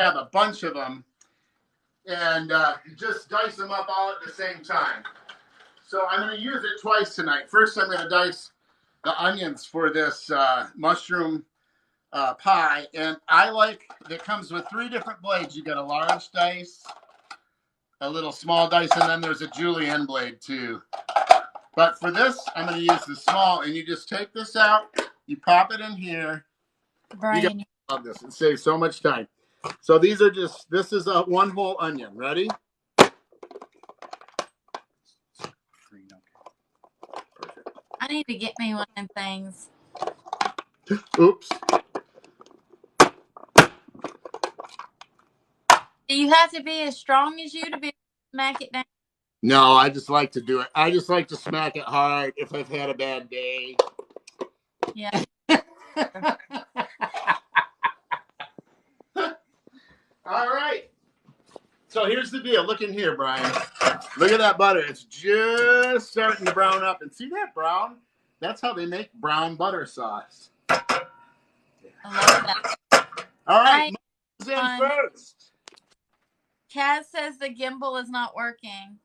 have a bunch of them and just dice them up all at the same time. So I'm going to use it twice tonight. First, I'm going to dice the onions for this mushroom pie. And I like, it comes with 3 different blades. You got a large dice, a little small dice, and then there's a julienne blade too. But for this, I'm going to use the small, and you just take this out, you pop it in here. Brian, you love this. It saves so much time. So these are just, this is a 1 whole onion. Ready? I need to get me one of them things. Oops. Do you have to be as strong as you to be able to smack it down? No, I just like to do it. I just like to smack it hard if I've had a bad day. Yeah. All right. So here's the deal. Look in here, Brian. Look at that butter. It's just starting to brown up. And see that brown? That's how they make brown butter sauce. I love that. All right. In first. Kaz says the gimbal is not working.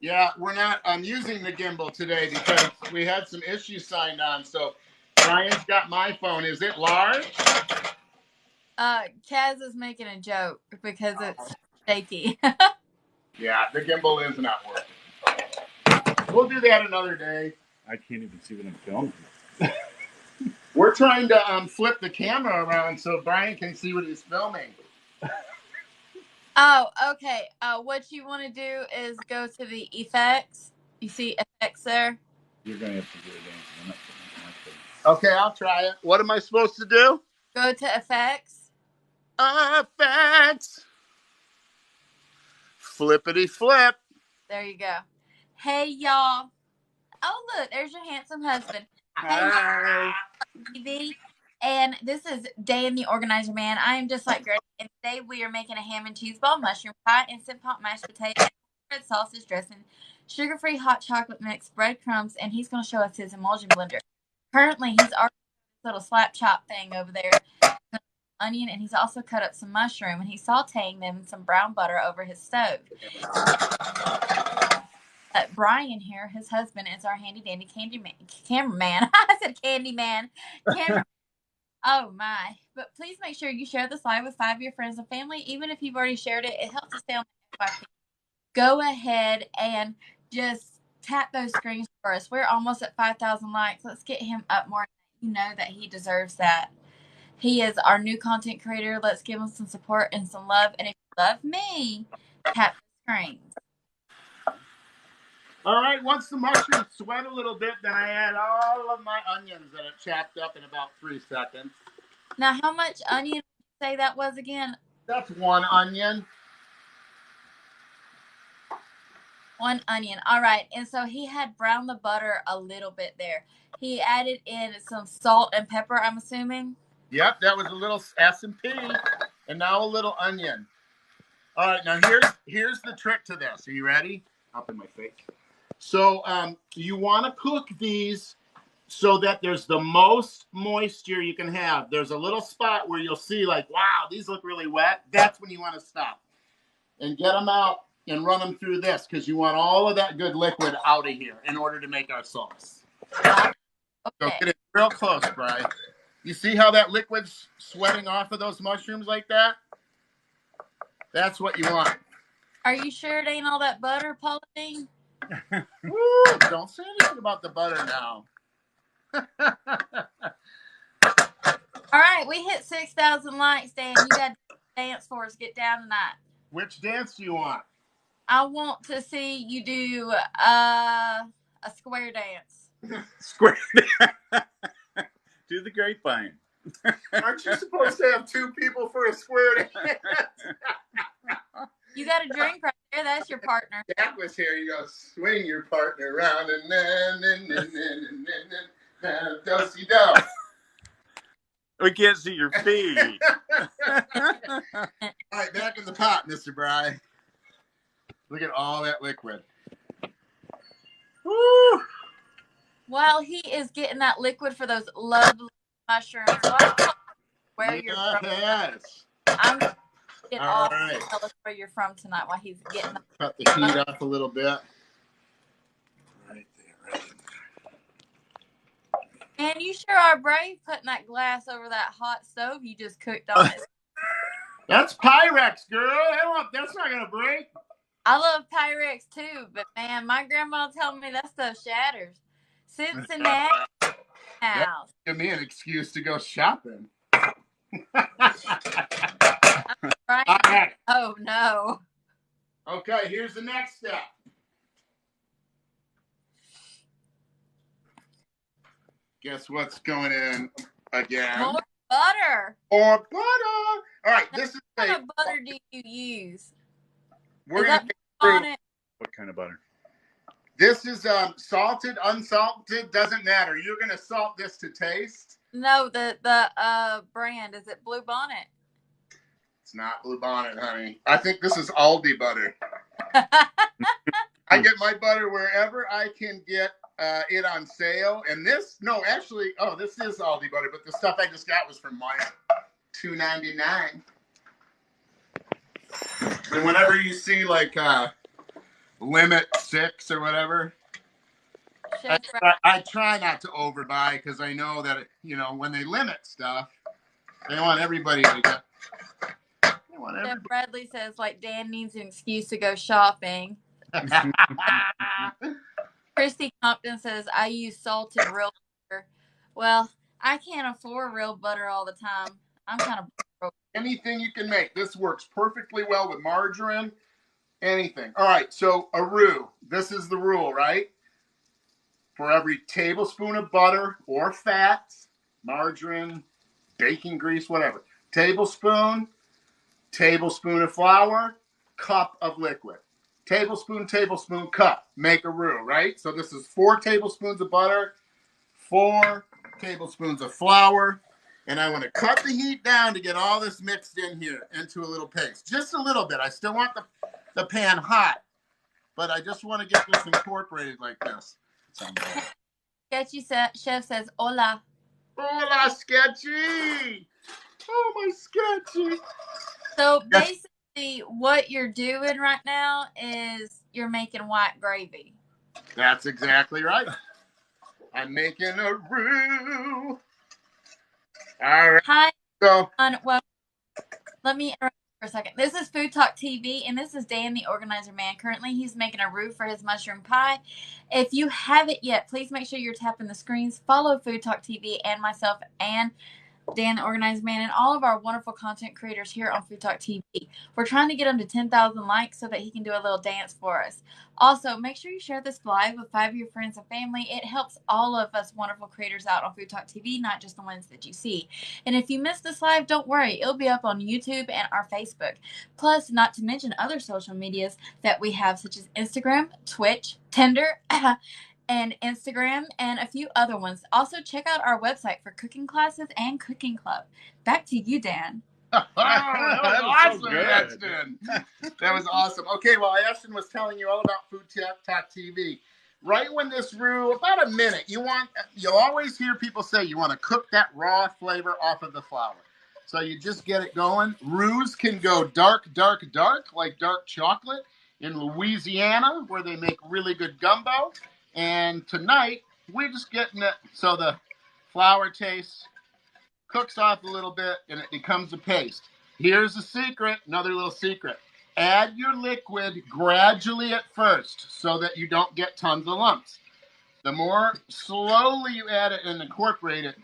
Yeah, we're not. I'm using the gimbal today because we had some issues signed on. So Brian's got my phone. Is it large? Kaz is making a joke because it's shaky. Yeah, the gimbal is not working. We'll do that another day. I can't even see what I'm filming. We're trying to flip the camera around so Brian can see what he's filming. Oh, okay. What you want to do is go to the effects. You see effects there? You're going to have to do it again. I'm not putting my face. Okay, I'll try it. What am I supposed to do? Go to effects. Effects. Flippity flip. There you go. Hey, y'all. Oh, look, there's your handsome husband. Hi. Hey, and this is Dan, the Organizer Man. I am just like Greg, and today we are making a ham and cheese ball, mushroom pie, instant pot mashed potato, red sausage dressing, sugar-free hot chocolate mix, breadcrumbs, and he's going to show us his emulsion blender. Currently, he's already this little slap chop thing over there, onion, and he's also cut up some mushroom, and he's sauteing them in some brown butter over his stove. Brian here, his husband, is our handy dandy cameraman. I said candy man. Oh my. But please make sure you share this live with 5 of your friends and family. Even if you've already shared it, it helps us stay on the FYP. Go ahead and just tap those screens for us. We're almost at 5,000 likes. Let's get him up more. You know that he deserves that. He is our new content creator. Let's give him some support and some love. And if you love me, tap the screens. All right, once the mushrooms sweat a little bit, then I add all of my onions that I've chopped up in about 3 seconds. Now, how much onion did you say that was again? That's 1 onion. 1 onion. All right. And so he had browned the butter a little bit there. He added in some salt and pepper, I'm assuming. Yep, that was a little S&P, and now a little onion. All right, now here's the trick to this. Are you ready? Up in my face. So you want to cook these so that there's the most moisture you can have. There's a little spot where you'll see like, wow, these look really wet. That's when you want to stop and get them out and run them through this because you want all of that good liquid out of here in order to make our sauce. Okay. So get it real close, Brian. You see how that liquid's sweating off of those mushrooms like that? That's what you want. Are you sure it ain't all that butter, Pauline? Woo, don't say anything about the butter now. All right, we hit 6,000 likes, Dan. You got to dance for us. Get down tonight. Which dance do you want? I want to see you do a square dance. Square dance. Do the grapevine. Aren't you supposed to have 2 people for a square dance? You got a drink right there. That's your partner. Jack was here. You go swing your partner around and then do-si-do. We can't see your feet. All right, back in the pot, Mr. Bry. Look at all that liquid. Woo! While he is getting that liquid for those lovely mushrooms, where you're from. Yes. I'm Get All off. right. Tell us where you're from tonight while he's getting. Cut the heat up a little bit. Right there, right. And you sure are brave putting that glass over that hot stove you just cooked on it. That's Pyrex, girl. That's not gonna break. I love Pyrex too, but man, my grandma told me that stuff shatters. Cincinnati house. Give me an excuse to go shopping. Right? All right. Oh no. Okay, here's the next step. Guess what's going in again? More butter. Or butter. All right, this is What kind of butter do you use? we're Is gonna that get on through. it? What kind of butter? This is salted, unsalted, doesn't matter. You're gonna salt this to taste. No, the brand. Is it Blue Bonnet? It's not Blue Bonnet, honey. I think this is Aldi butter. I get my butter wherever I can get it on sale. And this is Aldi butter, but the stuff I just got was from Meijer, $2.99. And whenever you see like limit 6 or whatever, Chef I try not to overbuy because I know that when they limit stuff, they want everybody to get. They want Chef everybody. Bradley says like Dan needs an excuse to go shopping. Christy Compton says I use salted real butter. Well, I can't afford real butter all the time. I'm kind of broke. Anything you can make. This works perfectly well with margarine. Anything. All right, so a roux. This is the rule, right? For every tablespoon of butter or fat, margarine, baking grease, whatever, tablespoon of flour, cup of liquid. Tablespoon, cup. Make a roux, right? So this is 4 tablespoons of butter, 4 tablespoons of flour, and I want to cut the heat down to get all this mixed in here into a little paste. Just a little bit. I still want the pan hot, but I just want to get this incorporated like this. Sketchy Chef says hola. Hola, Sketchy! Oh, my Sketchy! So basically, what you're doing right now is you're making white gravy. That's exactly right. I'm making a roux. All right. Hi, So, well, let me interrupt for a second. This is Food Talk TV, and this is Dan, the organizer man. Currently, he's making a roux for his mushroom pie. If you haven't yet, please make sure you're tapping the screens. Follow Food Talk TV and myself and Dan, the organizer man, and all of our wonderful content creators here on Food Talk TV. We're trying to get him to 10,000 likes so that he can do a little dance for us. Also, make sure you share this live with 5 of your friends and family. It helps all of us wonderful creators out on Food Talk TV, not just the ones that you see. And if you missed this live, don't worry. It'll be up on YouTube and our Facebook. Plus, not to mention other social medias that we have, such as Instagram, Twitch, Tinder, and Instagram, and a few other ones. Also, check out our website for cooking classes and cooking club. Back to you, Dan. that was so awesome, good. Ashton. That was awesome. Okay, well, Ashton was telling you all about Food Talk TV. Right when this roux, about a minute, you'll always hear people say you want to cook that raw flavor off of the flour. So you just get it going. Roux can go dark, like dark chocolate in Louisiana, where they make really good gumbo. And tonight, we're just getting it so the flour taste cooks off a little bit and it becomes a paste. Here's a secret, another little secret. Add your liquid gradually at first so that you don't get tons of lumps. The more slowly you add it and incorporate it,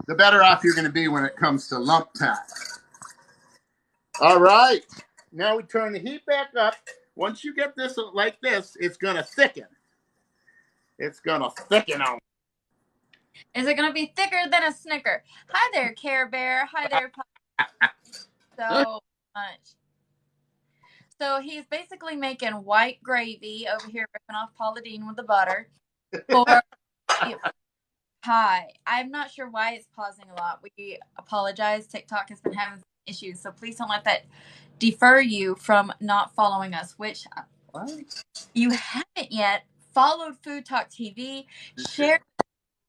the better off you're going to be when it comes to lump time. All right. Now we turn the heat back up. Once you get this like this, it's going to thicken. It's going to thicken on. Is it going to be thicker than a Snicker? Hi there, Care Bear. Hi there, so much. So he's basically making white gravy over here, ripping off Paula Deen with the butter for pie. I'm not sure why it's pausing a lot. We apologize. TikTok has been having some issues, so please don't let that defer you from not following us, which you haven't yet. Followed Food Talk TV. Share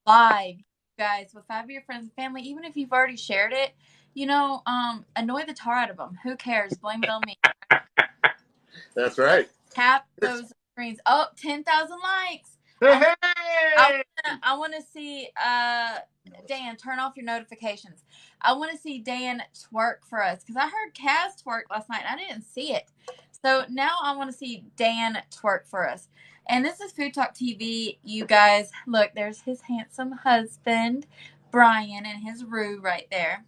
live, guys, with 5 of your friends and family. Even if you've already shared it, annoy the tar out of them. Who cares? Blame it on me. That's right. Tap those screens. Oh, 10,000 likes. Hey! I want to see Dan, turn off your notifications. I want to see Dan twerk for us because I heard Kaz twerk last night. I didn't see it. So now I want to see Dan twerk for us. And this is Food Talk TV. You guys, look, there's his handsome husband, Brian, and his Roo right there.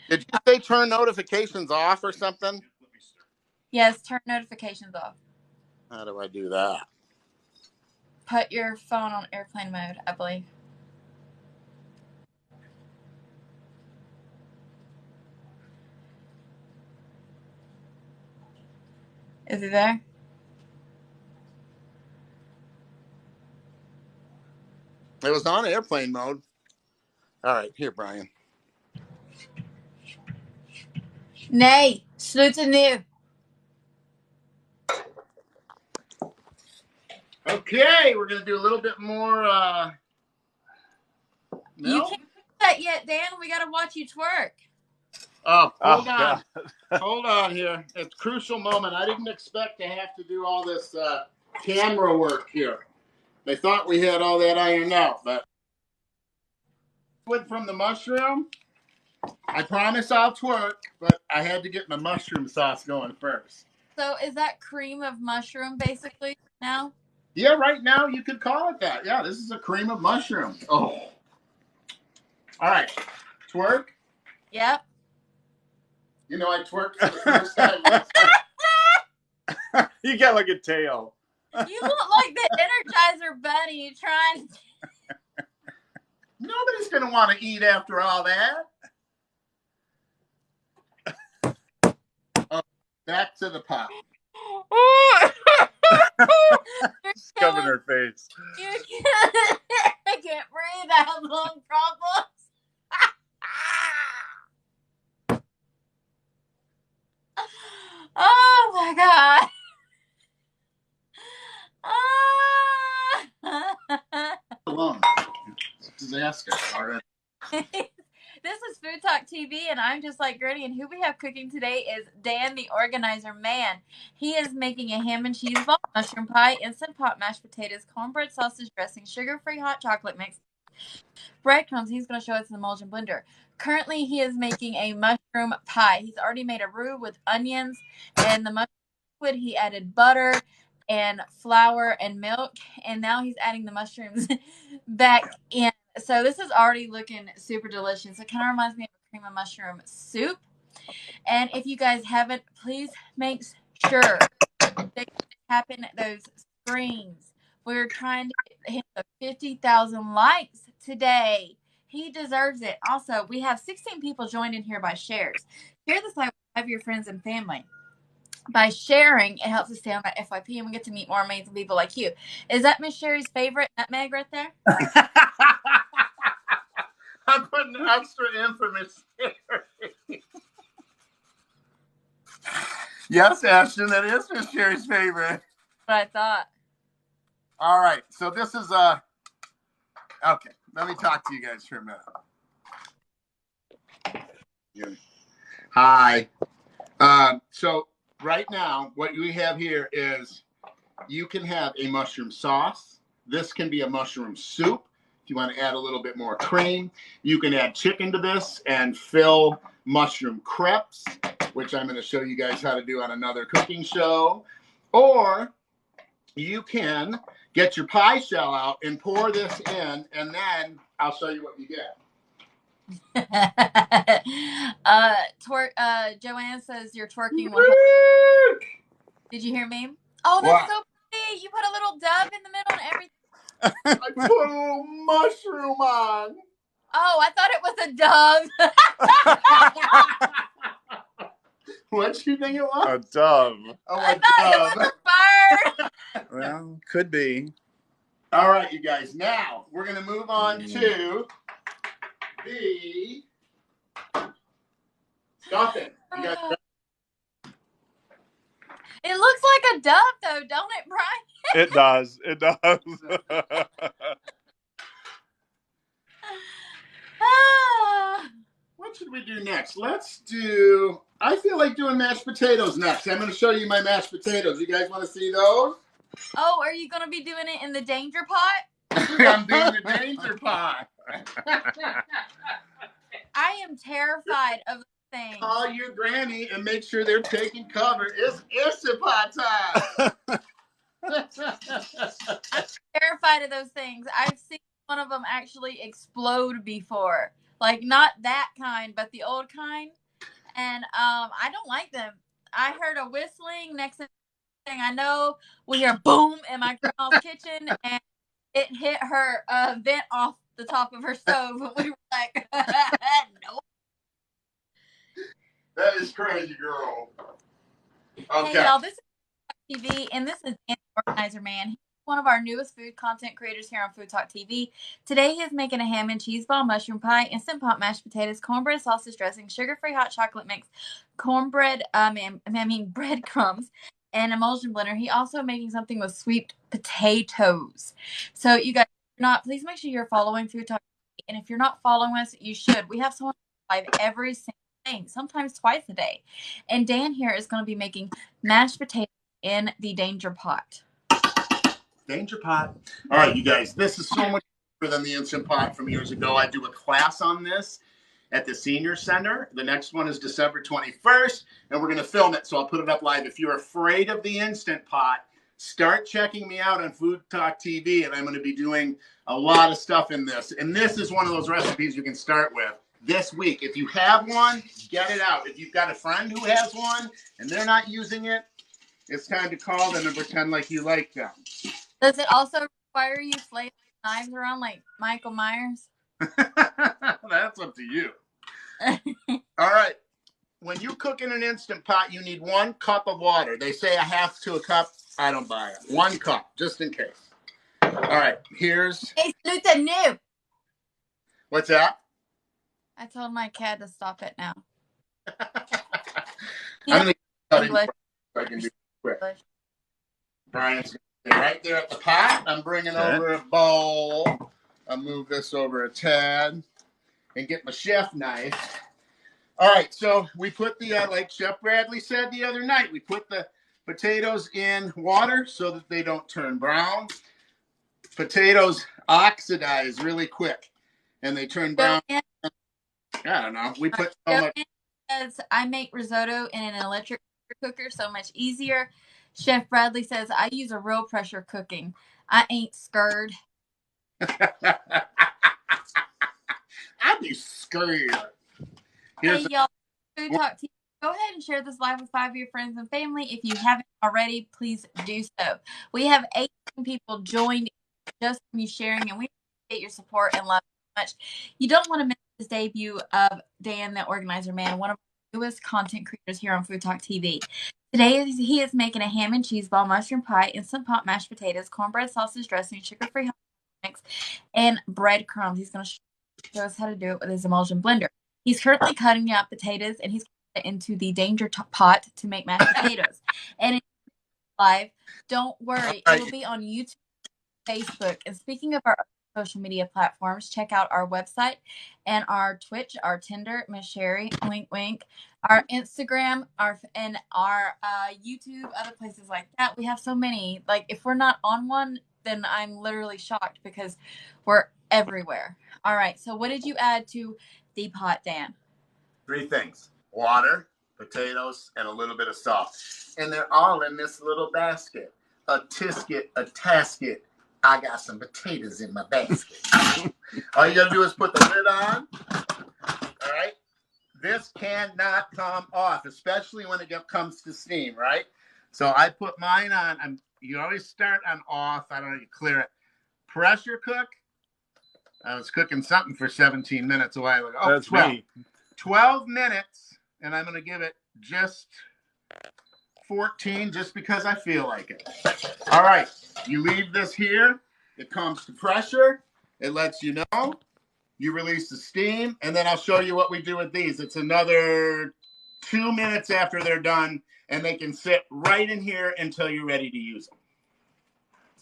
Did you say turn notifications off or something? Yes, turn notifications off. How do I do that? Put your phone on airplane mode, I believe. Is he there? It was on airplane mode. All right, here, Brian. Nee, sluiten nu. Okay, we're gonna do a little bit more. You No? can't do that yet, Dan. We gotta watch you twerk. Oh, hold Oh, on. God. Hold on here. It's a crucial moment. I didn't expect to have to do all this camera work here. They thought we had all that ironed out, but from the mushroom. I promise I'll twerk, but I had to get my mushroom sauce going first. So is that cream of mushroom basically now? Yeah, right now you could call it that. Yeah, this is a cream of mushroom. Oh. All right. Twerk. Yep. You know, I twerked for the first time. You got like a tail. You look like the Energizer Bunny trying to... Nobody's going to want to eat after all that. Oh, back to the pot. She's covering her face. I can't breathe. I have lung problems. Oh my God. Alone. Disaster. All right. This is Food Talk TV, and I'm just like Granny. And who we have cooking today is Dan, the organizer man. He is making a ham and cheese ball, mushroom pie, instant pot, mashed potatoes, cornbread, sausage dressing, sugar-free hot chocolate mix, breadcrumbs. He's going to show us in the emulsion blender. Currently, he is making a mushroom pie. He's already made a roux with onions and the mushroom liquid. He added butter and flour and milk, and now he's adding the mushrooms back in. So this is already looking super delicious. It kind of reminds me of a cream of mushroom soup. And if you guys haven't, please make sure that you tap in those screens. We're trying to hit the 50,000 likes today. He deserves it. Also, we have 16 people joined in here by shares. Share this live with your friends and family. By sharing, it helps us stay on that FYP, and we get to meet more amazing people like you. Is that Miss Sherry's favorite nutmeg right there? I'm putting extra in for Miss Sherry. Yes, Ashton, that is Miss Sherry's favorite. What I thought. All right, so this is okay. Let me talk to you guys for a minute. Hi. So right now, what we have here is you can have a mushroom sauce. This can be a mushroom soup. If you want to add a little bit more cream, you can add chicken to this and fill mushroom crepes, which I'm going to show you guys how to do on another cooking show. Or you can get your pie shell out and pour this in, and then I'll show you what you get. Joanne says you're twerking. Did you hear me? Oh, that's so pretty. You put a little dove in the middle and everything. I put a little mushroom on. Oh, I thought it was a dove. What you think it was? A dove. Oh, I thought it was a bird. Well, could be. All right, you guys. Now we're gonna move on to the stuffing. You guys ready? It looks like a dove, though, don't it, Brian? It does. It does. What should we do next? I feel like doing mashed potatoes next. I'm going to show you my mashed potatoes. You guys want to see those? Oh, are you going to be doing it in the danger pot? I'm doing the danger pot. I am terrified of the thing. Call your granny and make sure they're taking cover. It's Instant Pot time. I'm terrified of those things. I've seen one of them actually explode before. Like, not that kind, but the old kind. And I don't like them. I heard a whistling. Next thing I know, we hear boom in my grandma's kitchen, and it hit her vent off the top of her stove. And we were like, nope. That is crazy, girl. Okay. Hey, y'all, this is TV, and this is Dan Organizer Man. He's one of our newest food content creators here on Food Talk TV. Today, he is making a ham and cheese ball, mushroom pie, instant pot mashed potatoes, cornbread sausage dressing, sugar-free hot chocolate mix, cornbread, breadcrumbs, and emulsion blender. He also making something with sweet potatoes. So, you guys, please make sure you're following Food Talk TV, and if you're not following us, you should. We have someone live every single thing, sometimes twice a day. And Dan here is going to be making mashed potatoes in the danger pot. Danger pot. All right, you guys, this is so much better than the Instant Pot from years ago. I do a class on this at the Senior Center. The next one is December 21st, and we're going to film it, so I'll put it up live. If you're afraid of the Instant Pot, start checking me out on Food Talk TV, and I'm going to be doing a lot of stuff in this. And this is one of those recipes you can start with this week. If you have one, get it out. If you've got a friend who has one and they're not using it, it's time to call them and pretend like you like them. Does it also require you flailing knives around like Michael Myers? That's up to you. All right. When you cook in an Instant Pot, you need 1 cup of water. They say a half to a cup. I don't buy it. 1 cup, just in case. All right. Here's. Hey, Snooty, new. What's that? I told my cat to stop it now. I'm going to cut it English. so I can do it quick. Brian's going to stay right there at the pot. I'm bringing over a bowl. I'll move this over a tad and get my chef knife. All right, so we put the, like Chef Bradley said the other night, we put the potatoes in water so that they don't turn brown. Potatoes oxidize really quick, and they turn brown. I don't know. We put so much. Says, I make risotto in an electric cooker, so much easier. Chef Bradley says, I use a real pressure cooking. I ain't scared. I'd be scared. Hey, y'all, Food Talk TV. Go ahead and share this live with 5 of your friends and family. If you haven't already, please do so. We have 18 people joined just from you sharing, and we appreciate your support and love so much. You don't want to miss this debut of Dan, the Organizer Man, one of our newest content creators here on Food Talk TV. Today, he is making a ham and cheese ball, mushroom pie, instant pot mashed potatoes, cornbread sausage dressing, sugar-free hot mix, and breadcrumbs. He's going to show us how to do it with his emulsion blender. He's currently cutting up potatoes, and he's putting it into the danger pot to make mashed potatoes. And it's live. Don't worry, it will be on YouTube, Facebook. And speaking of our social media platforms, check out our website and our Twitch, our Tinder, Miss Sherry, wink, wink, our Instagram, our YouTube, other places like that. We have so many. Like, if we're not on one, then I'm literally shocked because we're everywhere. All right. So what did you add to the pot, Dan? 3 things: water, potatoes, and a little bit of salt. And they're all in this little basket. A tisket, a tasket. I got some potatoes in my basket. All you got to do is put the lid on. All right? This cannot come off, especially when it comes to steam, right? So I put mine on. You always start on off. I don't know, you clear it. Pressure cook. I was cooking something for 17 minutes a while ago. Oh, That's 12. me. 12 minutes, and I'm going to give it just 14 just because I feel like it. All right. You leave this here. It comes to pressure. It lets you know. You release the steam, and then I'll show you what we do with these. It's another 2 minutes after they're done, and they can sit right in here until you're ready to use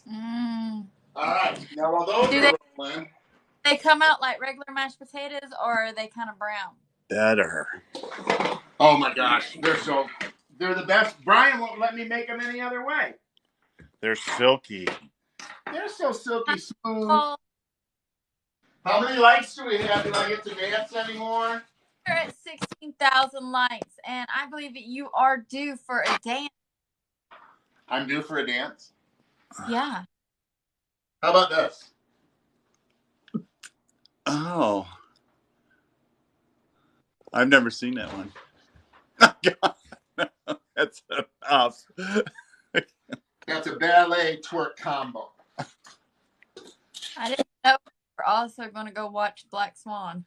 them. All right. Now, while those are rolling, they come out like regular mashed potatoes, or are they kind of brown? better. Oh my gosh, they're the best. Brian won't let me make them any other way. They're silky. They're so silky smooth. Oh, How many likes do we have? Do I get to dance anymore? we're at 16,000 likes, and I believe that you are due for a dance. I'm due for a dance. Yeah. How about this? Oh. I've never seen that one. God, that's enough. That's a ballet twerk combo. I didn't know we're also going to go watch Black Swan.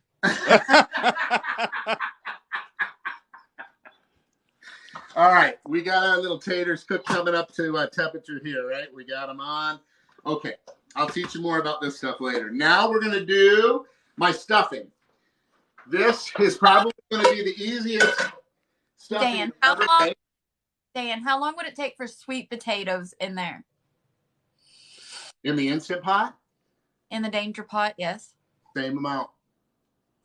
All right, we got our little taters cooked coming up to temperature here, right? We got them on. Okay, I'll teach you more about this stuff later. Now we're going to do my stuffing. This is probably going to be the easiest stuffing Dan, you'll ever make. Dan, how long would it take for sweet potatoes in there? In the Instant Pot, In the Danger Pot, yes. same amount.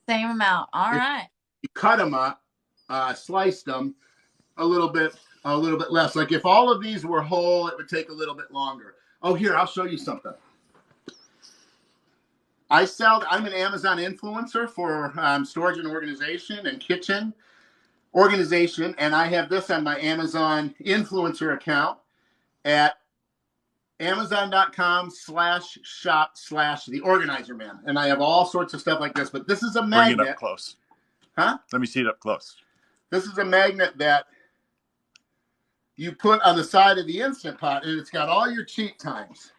Same amount. All right. You cut them up, sliced them a little bit less. Like if all of these were whole, it would take a little bit longer. Oh, here, I'll show you something. I'm an Amazon influencer for storage and organization and kitchen organization, and I have this on my Amazon influencer account at Amazon.com/shop/The Organizer Man, and I have all sorts of stuff like this. But this is a magnet. Bring it up close. Huh? Let me see it up close. This is a magnet that you put on the side of the Instant Pot, and it's got all your cheat times.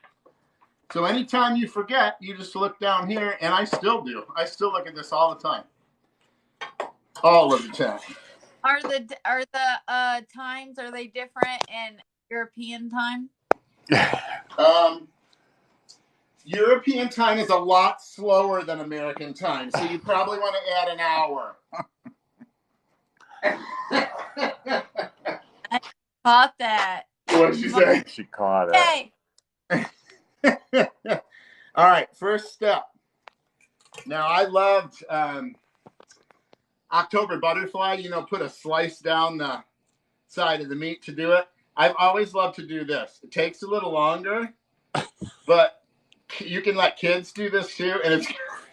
So anytime you forget, you just look down here, and I still do. I still look at this all the time. All of the time. Are the times, are they different in European time? European time is a lot slower than American time, so you probably want to add an hour. I caught that. What did she say? She caught it. Hey, All right, first step. Now, I loved October Butterfly, put a slice down the side of the meat to do it. I've always loved to do this. It takes a little longer, but you can let kids do this too, and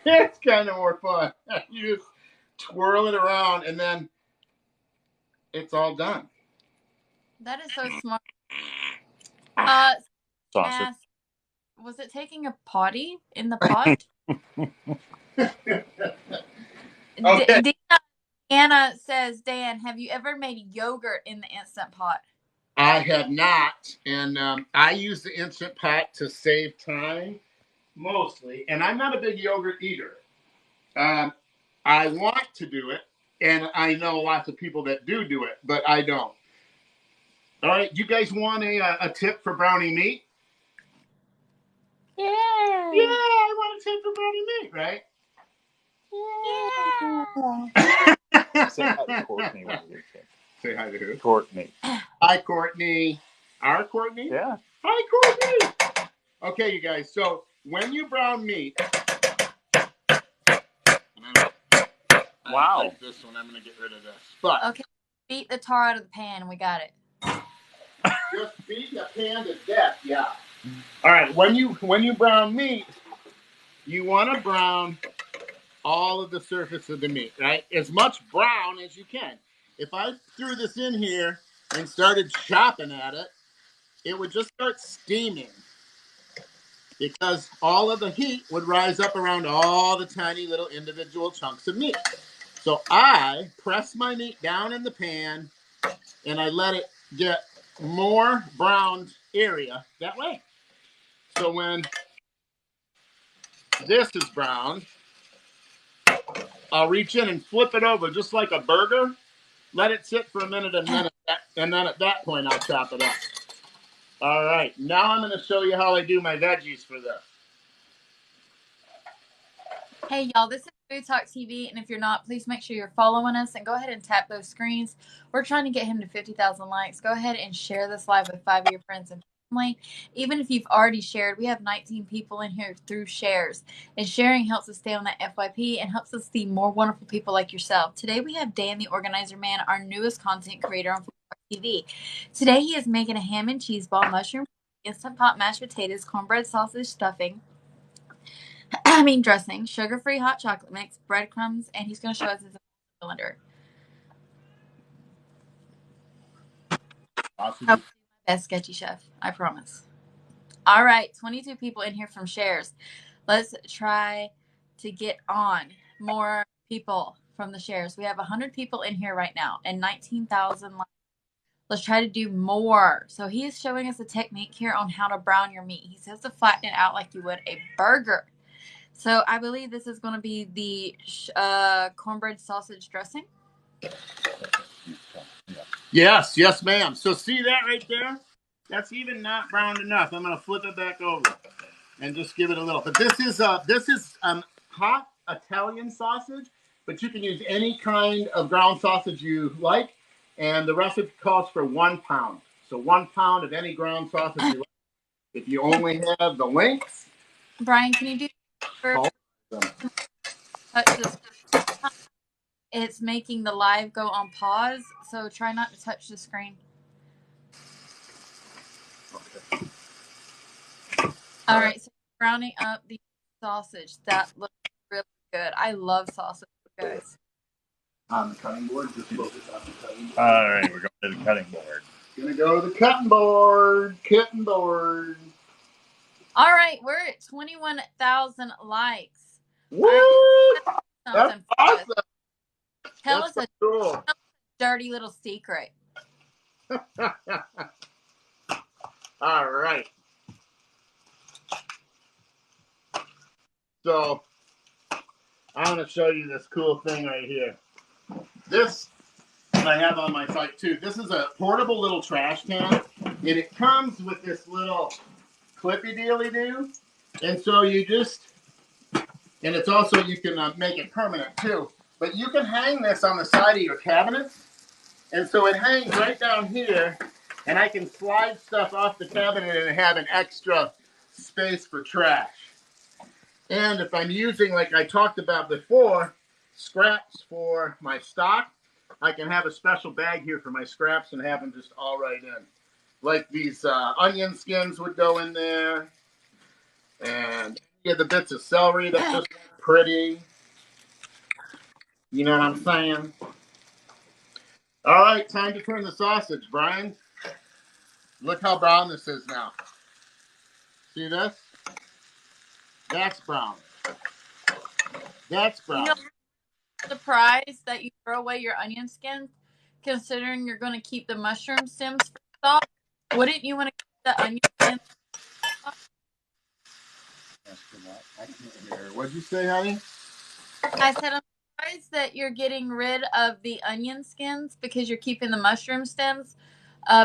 it's kind of more fun. You just twirl it around, and then it's all done. that is so smart. Sausage. Was it taking a potty in the pot? Okay. Anna says, Dan, have you ever made yogurt in the Instant Pot? I have not, and I use the Instant Pot to save time, mostly, and I'm not a big yogurt eater. I want to do it, and I know lots of people that do it, but I don't. All right, you guys want a tip for brownie meat? Yeah. Yeah, I want a tip for brownie meat, right? Yeah. Say hi to Courtney. Say hi to who? Courtney. Hi, Courtney. Our Courtney? Yeah. Hi, Courtney. Okay, you guys. So when you brown meat, Wow. I like this one. I'm gonna get rid of this. But Okay, beat the tar out of the pan. We got it. just beat the pan to death. Yeah. All right. When you brown meat, you want to brown all of the surface of the meat, right? As much brown as you can. If I threw this in here and started chopping at it, it would just start steaming because all of the heat would rise up around all the tiny little individual chunks of meat. So I press my meat down in the pan and I let it get more browned area that way. So when this is browned, I'll reach in and flip it over just like a burger. Let it sit for a minute, and then at that point, I'll chop it up. All right. Now I'm going to show you how I do my veggies for this. Hey, y'all, this is Food Talk TV, and if you're not, please make sure you're following us and go ahead and tap those screens. We're trying to get him to 50,000 likes. Go ahead and share this live with 5 of your friends and family. Even if you've already shared, we have 19 people in here through shares. And sharing helps us stay on that FYP and helps us see more wonderful people like yourself. Today we have Dan the Organizer Man, our newest content creator on TV. Today he is making a ham and cheese ball, mushroom, instant pot mashed potatoes, cornbread sausage stuffing, dressing, sugar-free hot chocolate mix, breadcrumbs, and he's going to show us his cylinder. I'll do my best, Sketchy Chef. I promise. All right, 22 people in here from shares. Let's try to get on more people from the shares. We have 100 people in here right now and 19,000 likes. Let's try to do more. So he is showing us a technique here on how to brown your meat. He says to flatten it out like you would a burger. So I believe this is going to be the cornbread sausage dressing. Yes, yes, ma'am. So see that right there? That's even not browned enough. I'm going to flip it back over and just give it a little. But this is hot Italian sausage, but you can use any kind of ground sausage you like. And the recipe calls for 1 pound. So 1 pound of any ground sausage you like. If you only have the links. Brian, can you do touch this? It's making the live go on pause, so try not to touch the screen. Okay. All right, so browning up the sausage. That looks really good. I love sausage, guys. On the cutting board, just focus on the cutting board. All right, we're going to the cutting board. Gonna go to the cutting board. Cutting board. All right, we're at 21,000 likes. Woo! That's awesome. Tell us a dirty little secret. All right. So I'm going to show you this cool thing right here. This I have on my site too. This is a portable little trash can, and it comes with this little clippy dealy do. And so you just, and it's also, you can make it permanent too. But you can hang this on the side of your cabinet. And so it hangs right down here, and I can slide stuff off the cabinet and have an extra space for trash. And if I'm using, like I talked about before, scraps for my stock, I can have a special bag here for my scraps and have them just all right in. Like these onion skins would go in there. And the bits of celery that just look pretty. You know what I'm saying? All right, time to turn the sausage, Brian. Look how brown this is now. See this? That's brown. That's brown. You know, I'm surprised that you throw away your onion skins, considering you're going to keep the mushroom stems for stock. Wouldn't you want to keep the onion skins? I can't hear. What'd you say, honey? I said I'm surprised that you're getting rid of the onion skins because you're keeping the mushroom stems.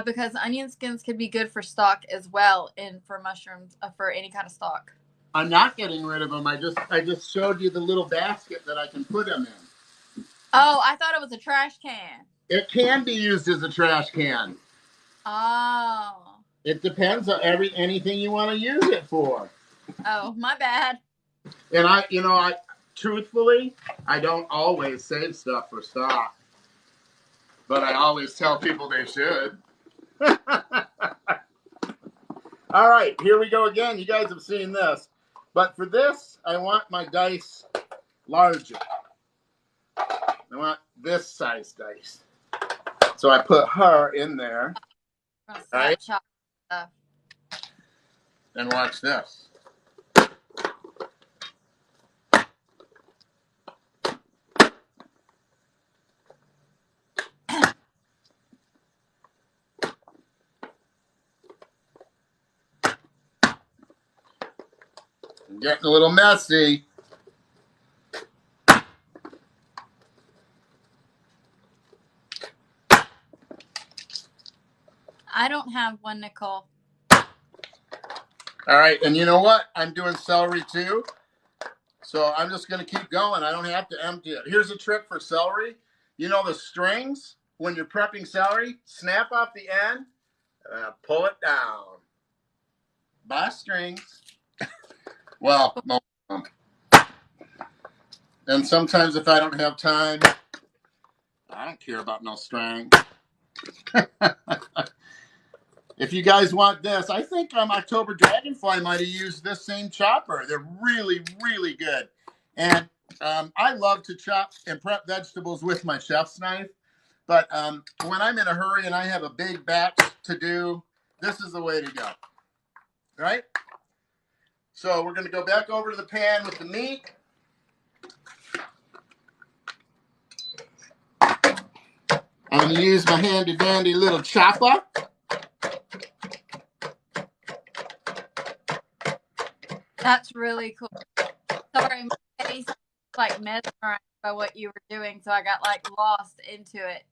Because onion skins could be good for stock as well, and for mushrooms, for any kind of stock. I'm not getting rid of them. I just showed you the little basket that I can put them in. Oh, I thought it was a trash can. It can be used as a trash can. Oh. It depends on anything you want to use it for. Oh, my bad. And I truthfully, I don't always save stuff for stock, but I always tell people they should. All right, here we go again. You guys have seen this. But for this, I want my dice larger. I want this size dice. So I put her in there. Right? And watch this. Getting a little messy. I don't have one, Nicole. All right, and you know what? I'm doing celery too. So I'm just going to keep going. I don't have to empty it. Here's a trick for celery. You know the strings, when you're prepping celery, snap off the end and pull it down. Boss strings. Well, most of them. And sometimes if I don't have time, I don't care about no string. If you guys want this, I think October Dragonfly might have used this same chopper. They're really, really good. And I love to chop and prep vegetables with my chef's knife. But when I'm in a hurry and I have a big batch to do, this is the way to go. Right? So we're going to go back over to the pan with the meat. I'm going to use my handy dandy little chopper. That's really cool. Sorry, my face was like mesmerized by what you were doing, so I got like lost into it.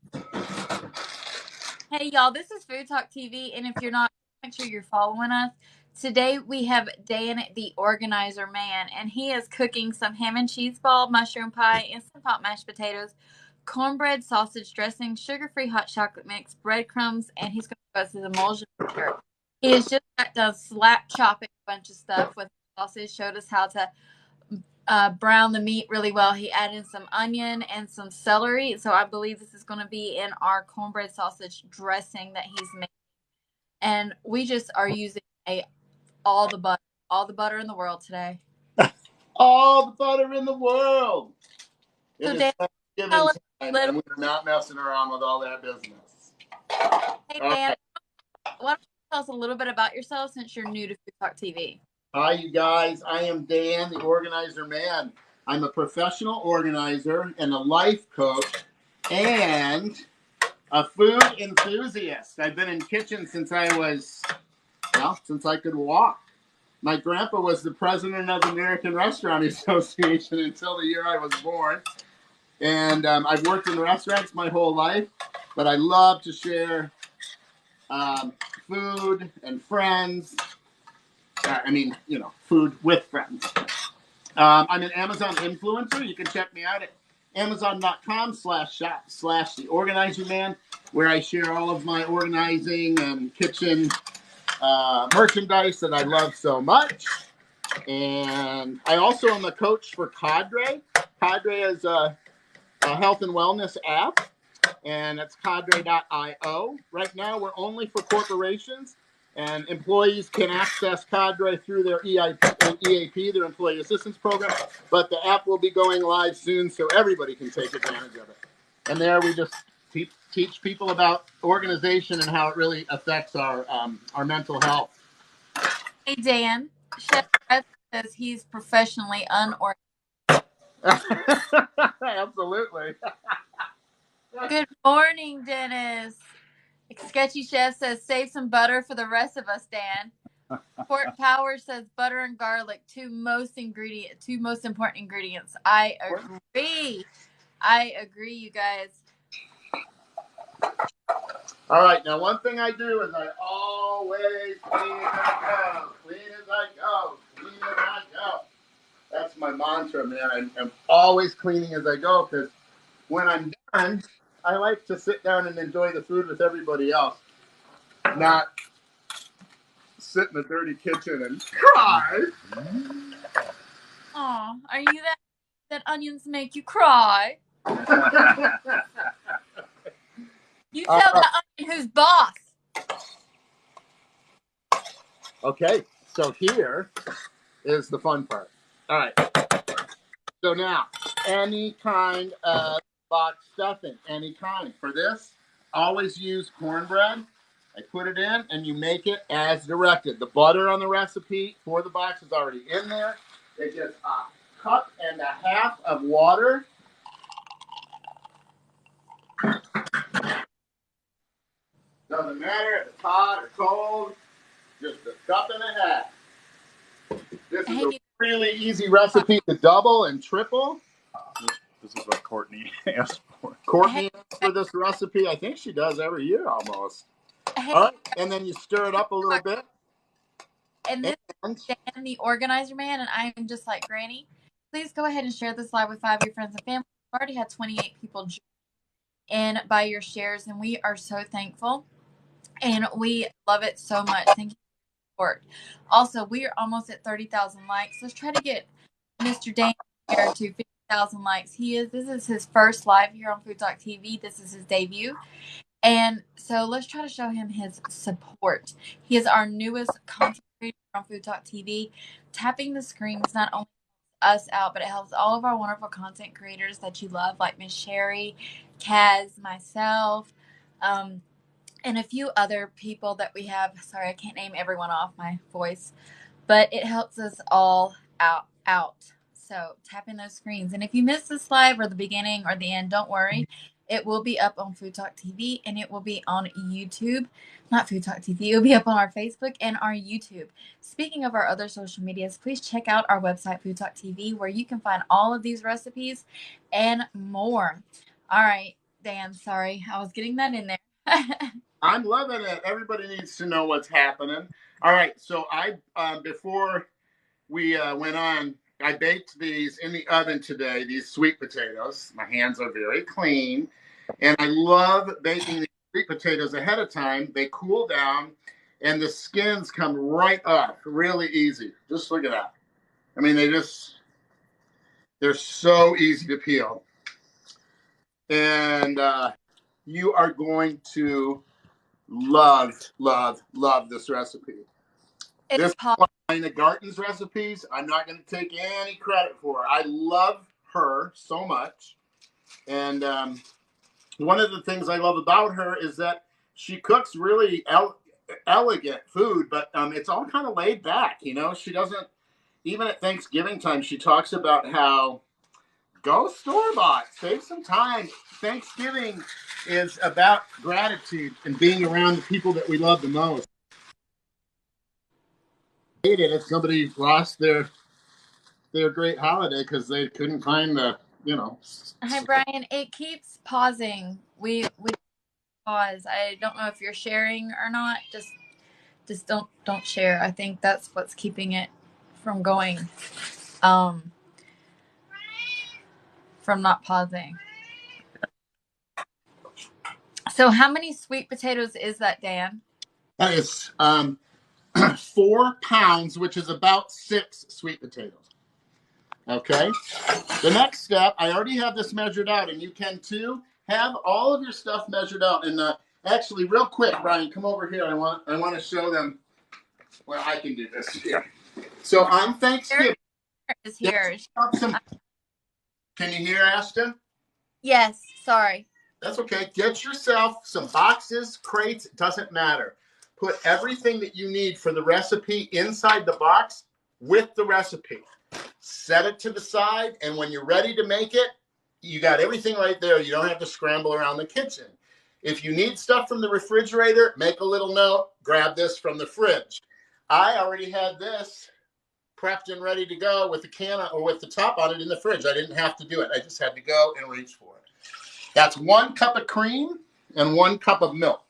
Hey y'all, this is Food Talk TV, and if you're not, make sure you're following us. Today we have Dan, the organizer man, and he is cooking some ham and cheese ball, mushroom pie, instant pot mashed potatoes, cornbread, sausage dressing, sugar-free hot chocolate mix, breadcrumbs, and he's going to give us his emulsion mixture. He has just got done slap chopping a bunch of stuff with sausage, showed us how to brown the meat really well. He added in some onion and some celery. So I believe this is going to be in our cornbread sausage dressing that he's making. And we just are using all the butter in the world today. All the butter in the world. So It is Dan, Thanksgiving tell us time, a little- and we're not messing around with all that business. hey All Dan, right. why don't you tell us a little bit about yourself since you're new to Food Talk TV? Hi, you guys. I am Dan, the organizer man. I'm a professional organizer and a life coach and a food enthusiast. I've been in kitchens since I could walk. My grandpa was the president of the American Restaurant Association until the year I was born. And I've worked in restaurants my whole life, but I love to share food and friends. Food with friends. I'm an Amazon influencer. You can check me out at amazon.com/shop/the organizer man, where I share all of my organizing and kitchen merchandise that I love so much. And I also am a coach for Cadre. Cadre is a health and wellness app, and it's cadre.io. Right now, we're only for corporations, and employees can access Cadre through their EAP, their Employee Assistance Program, but the app will be going live soon, so everybody can take advantage of it. And there we just teach people about organization and how it really affects our mental health. Hey Dan, Chef Brett says he's professionally unorganized. Absolutely. Good morning, Dennis. Sketchy Chef says save some butter for the rest of us, Dan. Fort Power says butter and garlic, two most important ingredients. I agree. You guys. All right, now one thing I do is I always clean as I go. Clean as I go. Clean as I go. That's my mantra, man. I'm always cleaning as I go, because when I'm done, I like to sit down and enjoy the food with everybody else. Not sit in a dirty kitchen and cry. Aw, are you that onions make you cry? You tell the onion who's boss. Okay, so here is the fun part. All right. So now, any kind of box stuffing, any kind. For this, always use cornbread. I put it in, and you make it as directed. The butter on the recipe for the box is already in there. It's just a cup and a half of water. Doesn't matter if it's hot or cold, just a cup and a half. This is a really easy recipe to double and triple. This is what Courtney asked for. Courtney asked for this recipe. I think she does every year almost. Hey, all right, and then you stir it up a little bit. And this is Dan, the organizer man, and I am just like Granny. Please go ahead and share this live with 5 of your friends and family. We've already had 28 people join in by your shares, and we are so thankful. And we love it so much. Thank you support. Also, we are almost at 30,000 likes. Let's try to get Mr. Dan here to 50,000 likes. This is his first live here on Food Talk TV. This is his debut. And so let's try to show him his support. He is our newest content creator on Food Talk TV. Tapping the screens not only helps us out, but it helps all of our wonderful content creators that you love, like Miss Sherry, Kaz, myself, and a few other people that we have. Sorry, I can't name everyone off my voice, but it helps us all out. So tap in those screens. And if you missed this live or the beginning or the end, don't worry. It will be up on Food Talk TV, and it will be on YouTube. Not Food Talk TV. It will be up on our Facebook and our YouTube. Speaking of our other social medias, please check out our website, Food Talk TV, where you can find all of these recipes and more. All right, Dan, sorry. I was getting that in there. I'm loving it. Everybody needs to know what's happening. All right, so before we went on, I baked these in the oven today, these sweet potatoes. My hands are very clean. And I love baking these sweet potatoes ahead of time. They cool down, and the skins come right off really easy. Just look at that. I mean, they're so easy to peel. And you are going to love this recipe. This is one of Ina Garten's recipes. I'm not going to take any credit for it. I love her so much. And one of the things I love about her is that she cooks really elegant food, but it's all kind of laid back. You know, she doesn't, even at Thanksgiving time, she talks about how go store-bought, save some time. Thanksgiving is about gratitude and being around the people that we love the most. Hate it if somebody lost their great holiday because they couldn't find the, you know. Hi, Brian. It keeps pausing. We pause. I don't know if you're sharing or not. Just don't share. I think that's what's keeping it from going, from not pausing. So how many sweet potatoes is that, Dan? That is 4 pounds, which is about 6 sweet potatoes. Okay. The next step, I already have this measured out, and you can too. Have all of your stuff measured out. And actually, real quick, Brian, come over here. I want to show them where I can do this here. So on Thanksgiving, is here. Can you hear, Ashton? Yes. Sorry. That's okay. Get yourself some boxes, crates. It doesn't matter. Put everything that you need for the recipe inside the box with the recipe. Set it to the side, and when you're ready to make it, you got everything right there. You don't have to scramble around the kitchen. If you need stuff from the refrigerator, make a little note. Grab this from the fridge. I already had this prepped and ready to go with the can or with the top on it in the fridge. I didn't have to do it. I just had to go and reach for it. That's 1 cup of cream and 1 cup of milk.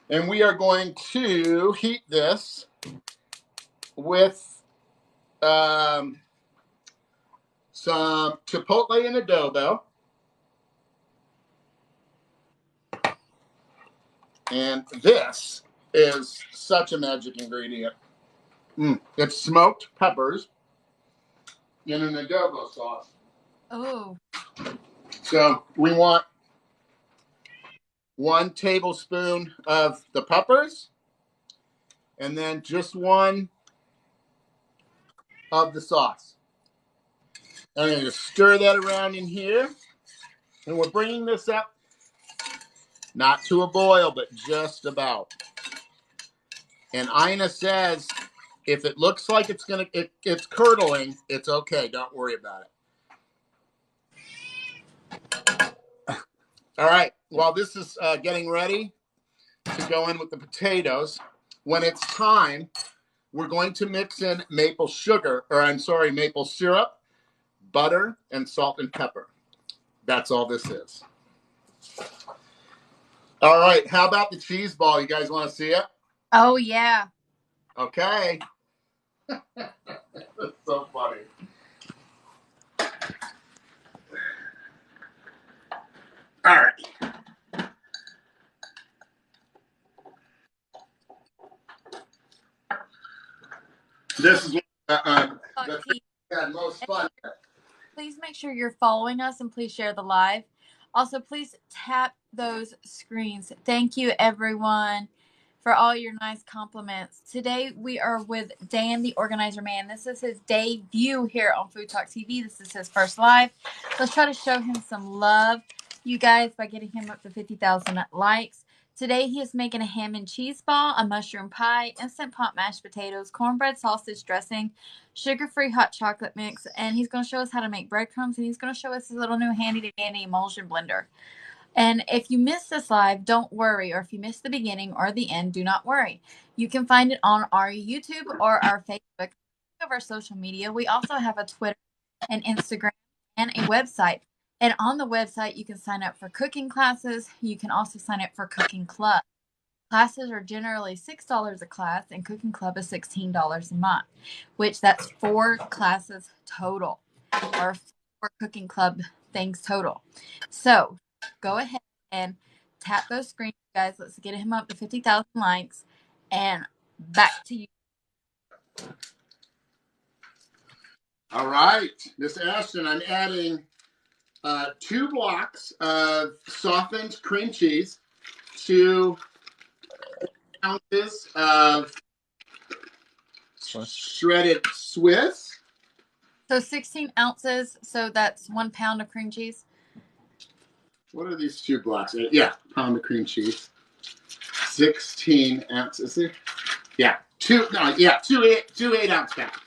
And we are going to heat this with some chipotle and adobo. And this is such a magic ingredient. It's smoked peppers in an adobo sauce. Oh. So we want 1 tablespoon of the peppers, and then just 1 of the sauce. I'm going to stir that around in here, and we're bringing this up not to a boil, but just about. And Ina says, if it looks like it's curdling, it's okay. Don't worry about it. All right. While this is getting ready to go in with the potatoes, when it's time, we're going to mix in maple syrup, butter, and salt and pepper. That's all this is. All right. How about the cheese ball? You guys want to see it? Oh, yeah. Okay. That's so funny. All right. this is the Fuck, thing I had most fun. please make sure you're following us and please share the live. Also, please tap those screens. Thank you, everyone, for all your nice compliments. Today, we are with Dan, the Organizer Man. This is his debut here on Food Talk TV. This is his first live. Let's try to show him some love, you guys, by getting him up to 50,000 likes. Today, he is making a ham and cheese ball, a mushroom pie, instant pot mashed potatoes, cornbread sausage dressing, sugar-free hot chocolate mix, and he's going to show us how to make breadcrumbs, and he's going to show us his little new handy-dandy emulsion blender. And if you missed this live, don't worry. Or if you missed the beginning or the end, do not worry. You can find it on our YouTube or our Facebook of our social media. We also have a Twitter and Instagram and a website. And on the website, you can sign up for cooking classes. You can also sign up for cooking club. Classes are generally $6 a class, and cooking club is $16 a month, which that's 4 classes total, or 4 cooking club things total. So go ahead and tap those screens, guys. Let's get him up to 50,000 likes, and back to you. All right, Miss Ashton, I'm adding 2 blocks of softened cream cheese, 2 ounces of shredded Swiss. So 16 ounces, so that's 1 pound of cream cheese. What are these 2 blocks? Yeah, pound of cream cheese. 16 ounces. Yeah, 2 8-ounce packages.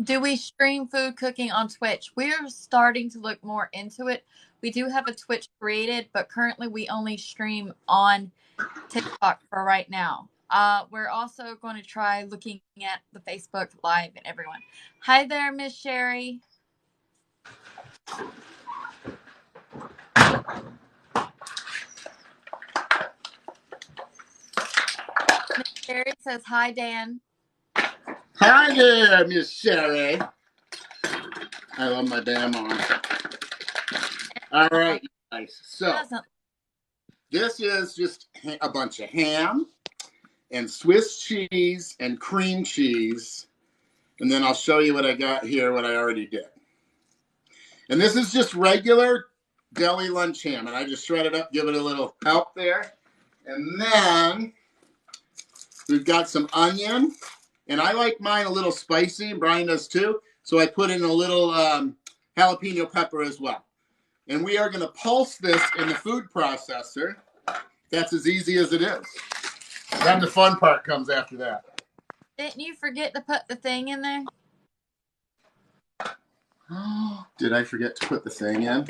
Do we stream food cooking on Twitch? We're starting to look more into it. We do have a Twitch created, but currently we only stream on TikTok for right now. We're also going to try looking at the Facebook Live and everyone. Hi there, Miss Sherry. Miss Sherry says, hi, Dan. Hi there, Miss Sherry. I love my damn mom. All right, guys. So this is just a bunch of ham and Swiss cheese and cream cheese. And then I'll show you what I got here, what I already did. And this is just regular deli lunch ham. And I just shred it up, give it a little help there. And then we've got some onion. And I like mine a little spicy. Brian does too. So I put in a little jalapeno pepper as well. And we are going to pulse this in the food processor. That's as easy as it is. Then the fun part comes after that. Didn't you forget to put the thing in there? Did I forget to put the thing in?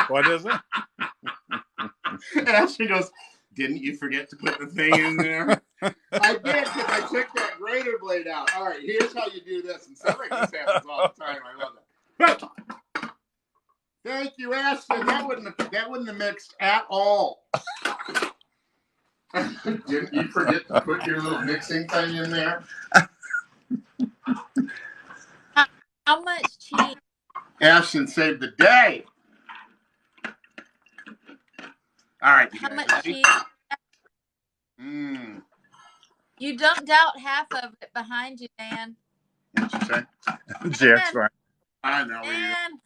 What is it? And Ashley goes, didn't you forget to put the thing in there? I did, because I took that grater blade out. All right, here's how you do this. And stuff like this happens all the time. I love that. Thank you, Ashton. That wouldn't have mixed at all. Didn't you forget to put your little mixing thing in there? How much cheese? Ashton saved the day. All right. How much cheese? You dumped out half of it behind you, Dan. What'd you say? Jack's right. I know. Dan.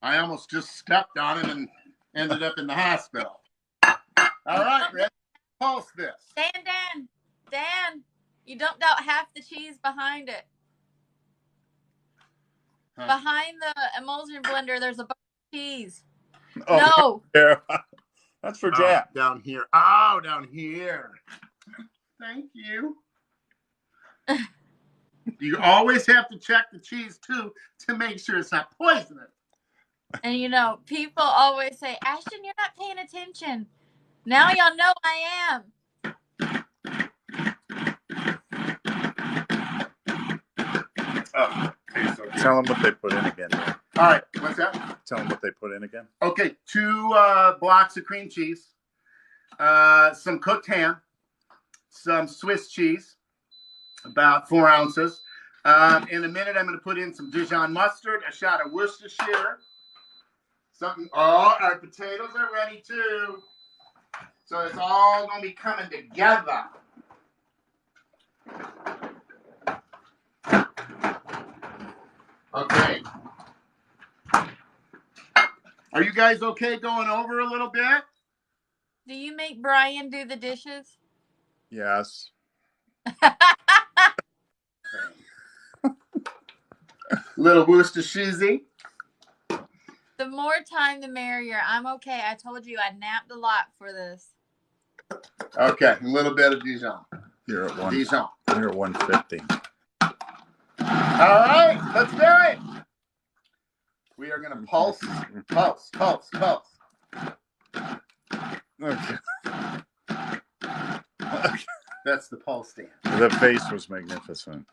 I almost just stepped on him and ended up in the hospital. All right, ready? Pulse this. Dan, you dumped out half the cheese behind it. Huh. Behind the emulsion blender, there's a bunch of cheese. Oh, No. That's for Jack. Down here. Oh, down here. Thank you. You always have to check the cheese, too, to make sure it's not poisonous. And you know, people always say, Ashton, you're not paying attention. Now y'all know I am. Oh, okay, so Tell them what they put in again. all right, what's that? Tell them what they put in again. Okay, 2 blocks of cream cheese, some cooked ham, some Swiss cheese, about 4 ounces. In a minute, I'm going to put in some Dijon mustard, a shot of Worcestershire. Our potatoes are ready too. So it's all going to be coming together. Okay. Are you guys okay going over a little bit? Do you make Brian do the dishes? Yes. Little Worcestershire. The more time, the merrier. I'm okay. I told you I napped a lot for this. Okay, a little bit of Dijon. You're at one. Dijon. You're at 150. All right, let's do it. We are going to pulse. Okay. That's the pulse stand. The face was magnificent.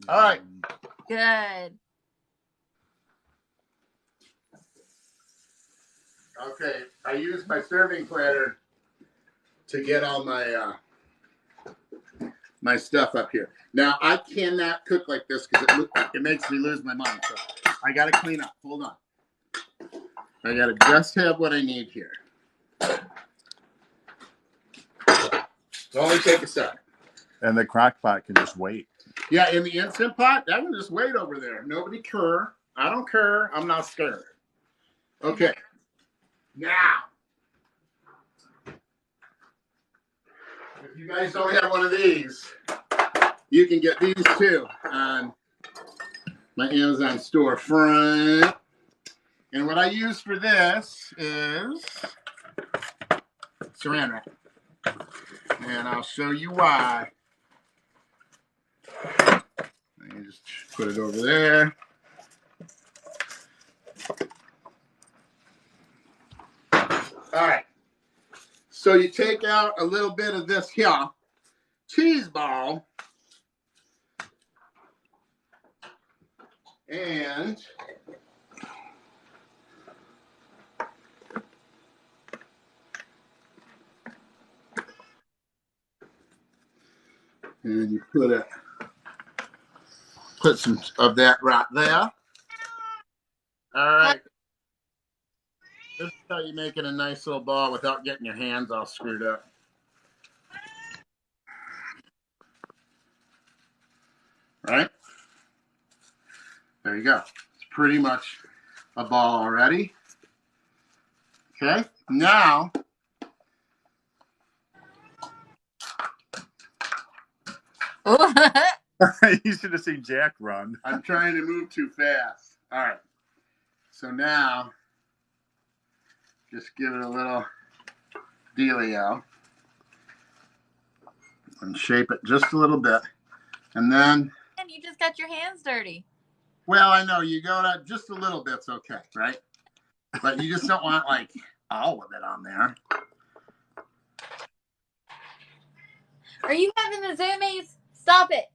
All right. Good. Okay, I used my serving platter to get all my my stuff up here. Now I cannot cook like this because it makes me lose my mind. So I got to clean up. Hold on. I got to just have what I need here. Only take a second. And the crock pot can just wait. Yeah, in the Instant Pot, that can just wait over there. Nobody care. I don't care. I'm not scared. Okay. Now, if you guys don't have one of these, you can get these too on my Amazon storefront. And what I use for this is saran wrap. And I'll show you why. Let me just put it over there. All right. So you take out a little bit of this here cheese ball. And you put some of that right there. All right. This is how you make it a nice little ball without getting your hands all screwed up. Right? There you go. It's pretty much a ball already. Okay. Now, You should have seen Jack run. I'm trying to move too fast. All right. So now, just give it a little dealio and shape it just a little bit. And then, And you just got your hands dirty. well, I know you go to just a little bit's okay, right? But you just don't want like all of it on there. Are you having the zoomies? Stop it.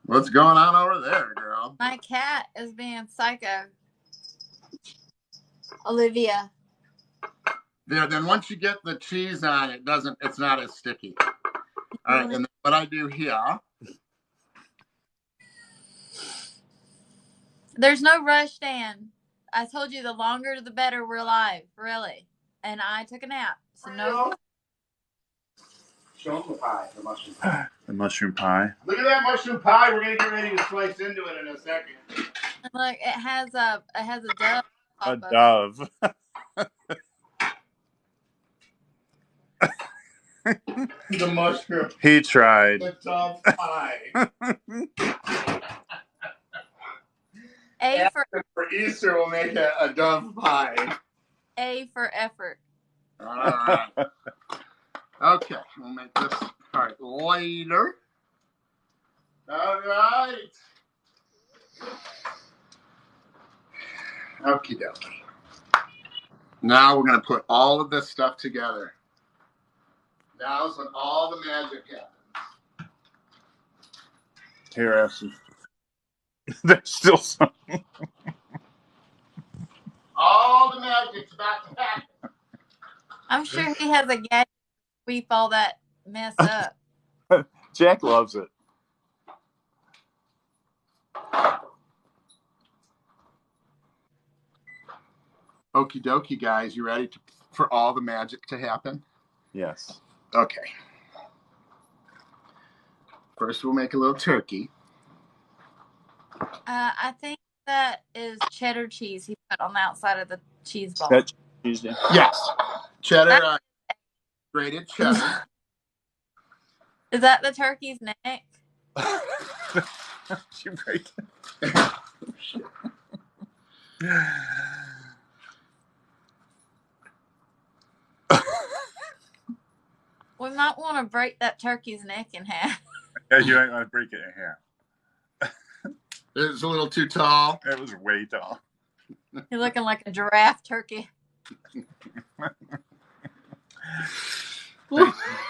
What's going on over there, girl? My cat is being psycho. Olivia. There. Then once you get the cheese on, it's not as sticky. All right, and then what I do here. There's no rush, Dan. I told you the longer the better we're alive, really. And I took a nap. So no. Show them the pie, the mushroom pie. The mushroom pie. Look at that mushroom pie. We're gonna get ready to slice into it in a second. Look, it has a dove. A dove. The mushroom. He tried. The dove pie. For Easter, we'll make a dove pie. A for effort. All right. Okay, we'll make this part later. All right. Okie dokie. Now we're going to put all of this stuff together. Now's when all the magic happens. Here, Ashley. There's still some. All the magic's about to happen. I'm sure he has a gadget to sweep all that mess up. Jack loves it. Okie dokie, guys. You ready for all the magic to happen? Yes. Okay. First, we'll make a little turkey. I think that is cheddar cheese he put on the outside of the cheese ball. That's Tuesday. Yes. Cheddar, grated cheddar. Is that the turkey's neck? You break We might want to break that turkey's neck in half. Yeah, you ain't gonna break it in half. It's a little too tall. It was way tall. You're looking like a giraffe turkey.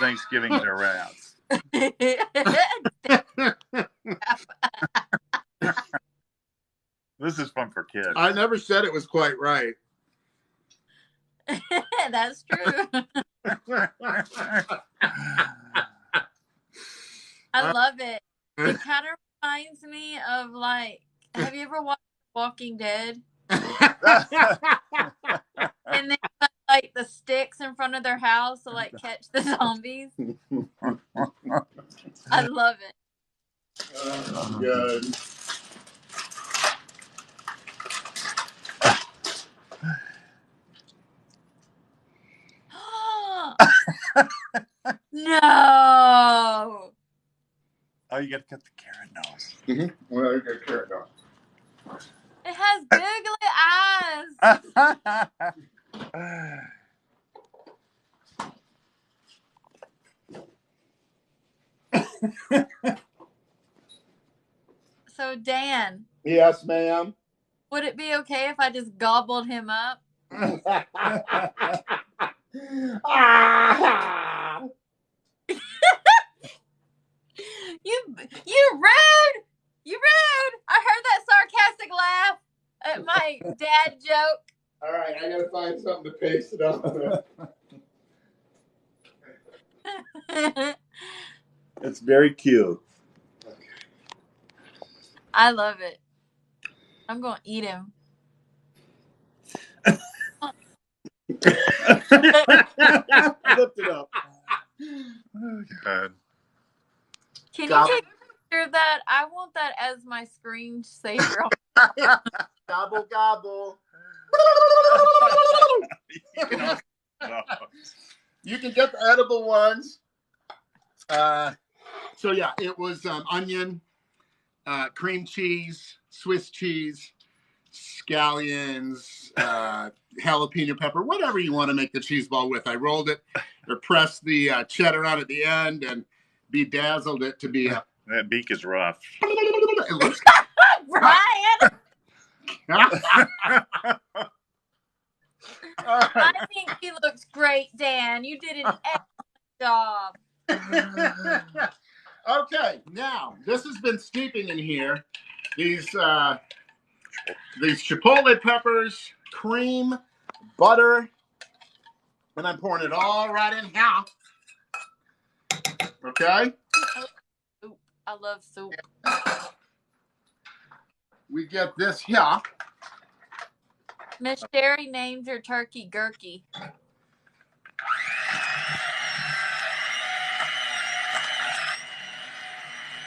Thanksgiving giraffes. This is fun for kids. I never said it was quite right. That's true. I love it. It kind of reminds me of like, have you ever watched Walking Dead? And they put like the sticks in front of their house to like catch the zombies. I love it. Good. No. Oh, you got to cut the carrot nose. Mm-hmm. Well, you got carrot nose. It has googly eyes. So, Dan. Yes, ma'am. Would it be okay if I just gobbled him up? You rude! You rude! I heard that sarcastic laugh at my dad joke. All right, I gotta find something to paste it up with. It's very cute. I love it. I'm gonna eat him. Lift it up. Oh, God. Can Gobble. you take a picture of that? I want that as my screensaver. Gobble, gobble. You can get the edible ones. So yeah, it was onion, cream cheese, Swiss cheese, scallions, jalapeno pepper, whatever you want to make the cheese ball with. I rolled it or pressed the cheddar on at the end and bedazzled it to be a... That beak is rough. It looks... Brian! All right. I think he looks great, Dan. You did an excellent job. Okay, now this has been steeping in here. These chipotle peppers, cream, butter, and I'm pouring it all right in here. Okay, Soup. I love soup. we get this here. Miss Sherry named your turkey Gurky.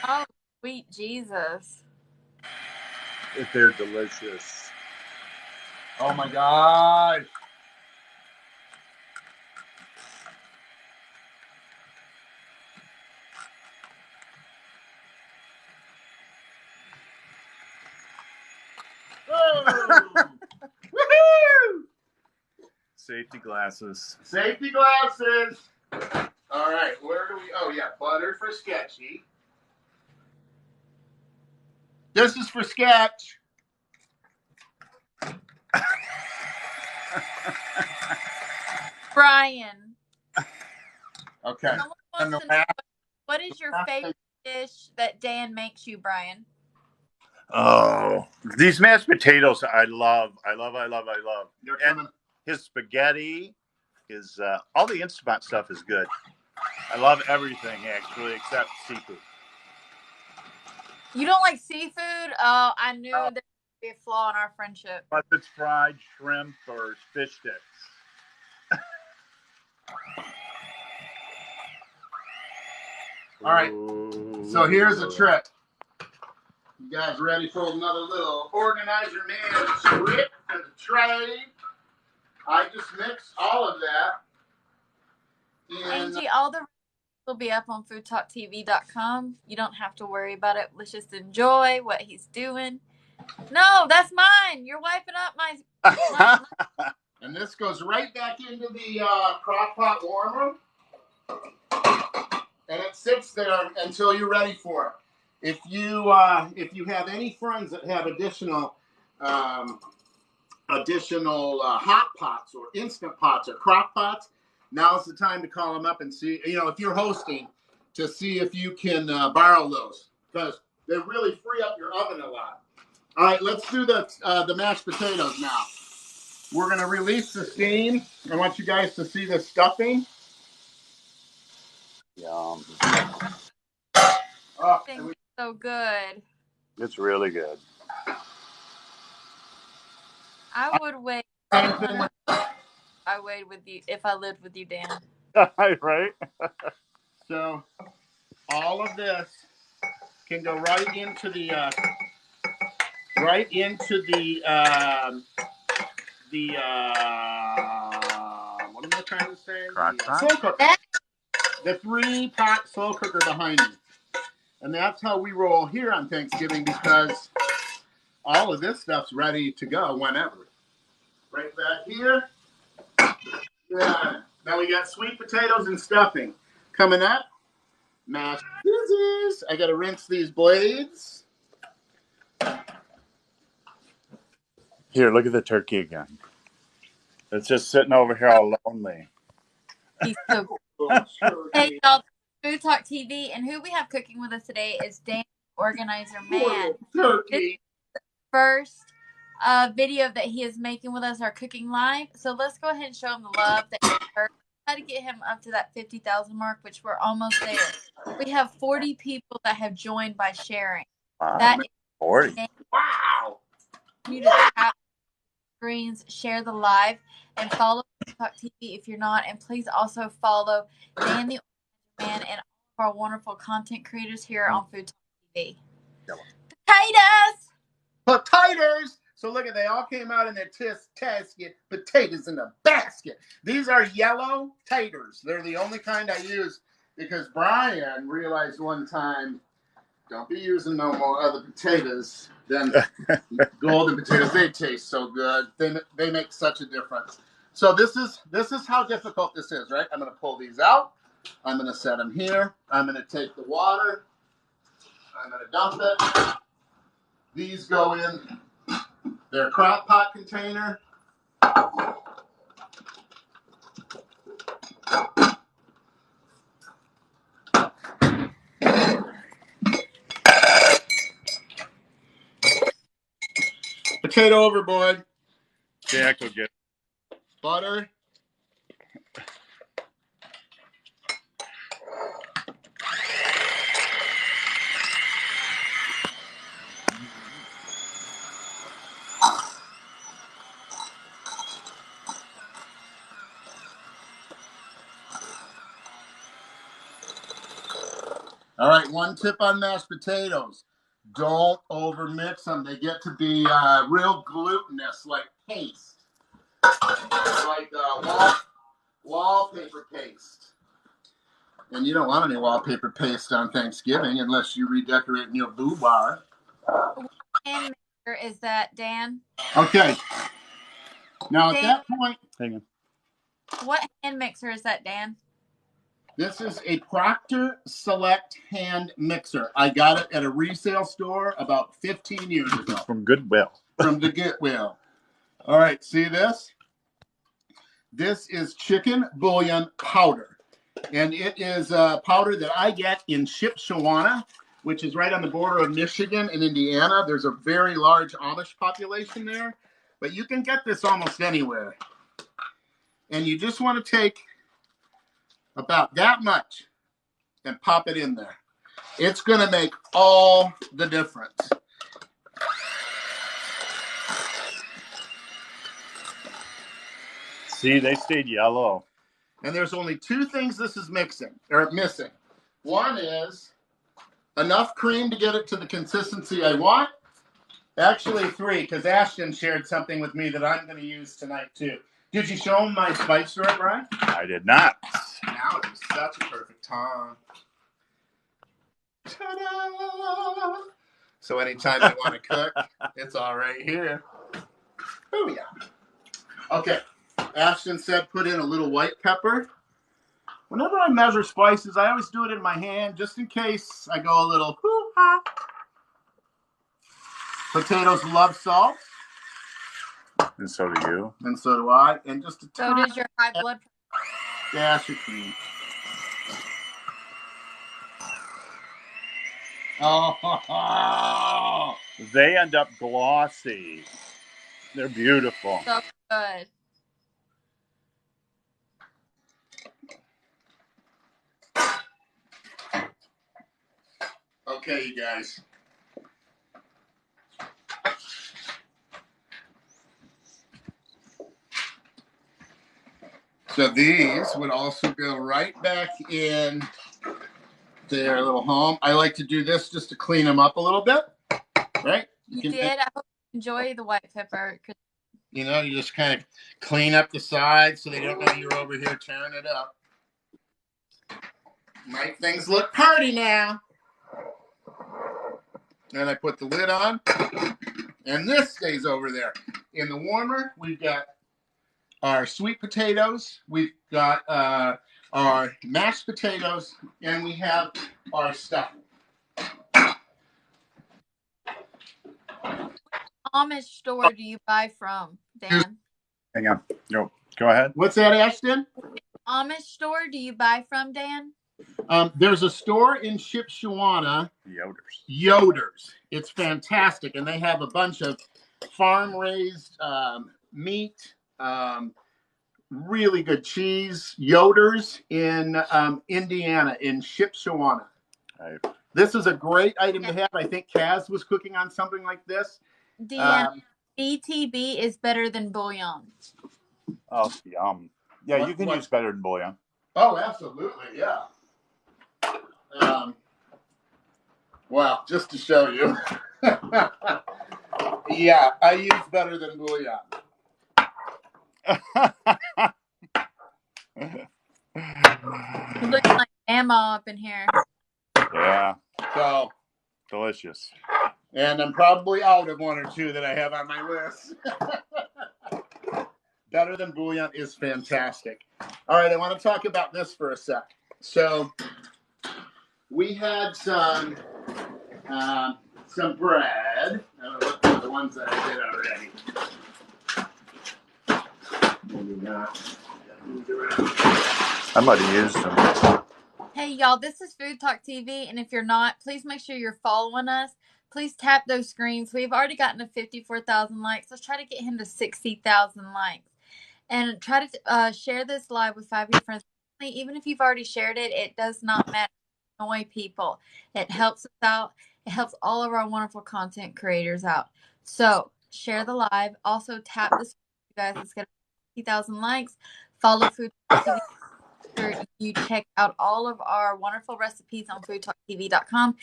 Oh, sweet Jesus. They're delicious. Oh my God. Woohoo! Safety glasses. Safety glasses. All right, where do we? Oh yeah, butter for Sketchy. This is for Sketch. Brian. Okay. Someone wants to know, what is your favorite dish that Dan makes you, Brian? Oh, these mashed potatoes I love. They're And coming. his spaghetti, his all the Instapot stuff is good. I love everything actually except seafood. You don't like seafood? Oh, I knew that be a flaw in our friendship. Unless it's fried shrimp or fish sticks. All right. So here's a trick. You guys ready for another little organizer man trick for the trade? I just mixed all of that. Angie, all the will be up on foodtalktv.com. You don't have to worry about it. Let's just enjoy what he's doing. No, that's mine. You're wiping up my And this goes right back into the crock pot warmer. And it sits there until you're ready for it. If you have any friends that have additional hot pots or instant pots or crock pots, now's the time to call them up and see, if you're hosting, to see if you can borrow those, because they really free up your oven a lot. All right, let's do the mashed potatoes now. We're going to release the steam. I want you guys to see the stuffing. Yum. Oh, so good. It's really good. I would wait. I wait with you if I lived with you, Dan. Right? So all of this can go right into the what am I trying to say? Slow cooker. The 3-pot slow cooker behind me. And that's how we roll here on Thanksgiving, because all of this stuff's ready to go whenever. Right back here. Yeah. Now we got sweet potatoes and stuffing. Coming up, mashed scissors. I got to rinse these blades. Here, look at the turkey again. It's just sitting over here all lonely. He's so cool. Hey, y'all, Food Talk TV, and who we have cooking with us today is Dan, Organizer Man. Turkey. First video that he is making with us, our cooking live. So let's go ahead and show him the love that he heard. Try to get him up to that 50,000 mark, which we're almost there. We have 40 people that have joined by sharing. Wow, that is 40. Wow. You to tap screens, share the live, and follow Food Talk TV if you're not. And please also follow Dan the Man and all of our wonderful content creators here on Food Talk TV. Potatoes! So look at, they all came out in their tasket, potatoes in a basket. These are yellow taters. They're the only kind I use because Brian realized one time, don't be using no more other potatoes than golden potatoes. They taste so good. They make such a difference. So this is how difficult this is, right? I'm going to pull these out. I'm going to set them here. I'm going to take the water. I'm going to dump it. These go in their crock pot container. Potato overboard. Jack will get Butter. All right, one tip on mashed potatoes. Don't overmix them. They get to be real glutinous, like paste. Like wallpaper paste. And you don't want any wallpaper paste on Thanksgiving unless you redecorate your boudoir. What hand mixer is that, Dan? Okay. Now at Dan, that point, hang on. What hand mixer is that, Dan? This is a Proctor Select hand mixer. I got it at a resale store about 15 years ago. From Goodwill. From the Goodwill. All right, see this? This is chicken bouillon powder. And it is a powder that I get in Shipshewana, which is right on the border of Michigan and Indiana. There's a very large Amish population there. But you can get this almost anywhere. And you just want to take about that much and pop it in there. It's going to make all the difference. See, they stayed yellow. And there's only two things this is missing. One is enough cream to get it to the consistency I want. Actually, three, because Ashton shared something with me that I'm going to use tonight, too. Did you show him my spice syrup, Brian? I did not. Now it is such a perfect time. Ta-da! So anytime I want to cook, it's all right here. Oh, yeah. Okay. Ashton said put in a little white pepper. Whenever I measure spices, I always do it in my hand, just in case I go a little hoo-ha. Potatoes love salt. And so do you. And so do I. And just a So tiny does your high blood pressure. dash of cream. Oh, They end up glossy. They're beautiful. So good. okay, you guys. So these would also go right back in their little home. I like to do this just to clean them up a little bit, right? You did. I hope you enjoy the white pepper. You know, you just kind of clean up the sides so they don't know you're over here tearing it up. Make things look party now. And I put the lid on, and this stays over there. In the warmer, we've got our sweet potatoes, we've got our mashed potatoes, and we have our stuffing. Amish store do you buy from, Dan? Hang on. Go ahead. What's that, Ashton? Amish store do you buy from, Dan? There's a store in Shipshewana, Yoder's. It's fantastic, and they have a bunch of farm-raised meat, really good cheese. Yoder's in Indiana, in Shipshewana. Right. This is a great item to have. I think Kaz was cooking on something like this. Dan, BTB is better than bouillon. Oh, yum. Yeah, you can use better than bouillon. Oh, absolutely, yeah. Well, just to show you. Yeah, I use better than bouillon. You look like grandma up in here. Yeah. So delicious. And I'm probably out of one or two that I have on my list. Better than bouillon is fantastic. All right, I want to talk about this for a sec. So we had some bread. I don't know what the ones that I did already. Maybe not. I might have used them. Hey, y'all, this is Food Talk TV, and if you're not, please make sure you're following us. Please tap those screens. We've already gotten to 54,000 likes. Let's try to get him to 60,000 likes. And try to share this live with 5 of your friends. Even if you've already shared it, it does not matter. Annoy people. It helps us out. It helps all of our wonderful content creators out. So share the live. Also tap the screen, you guys. Let's get 60,000 likes. Follow Food Talk TV. You check out all of our wonderful recipes on foodtalktv.com.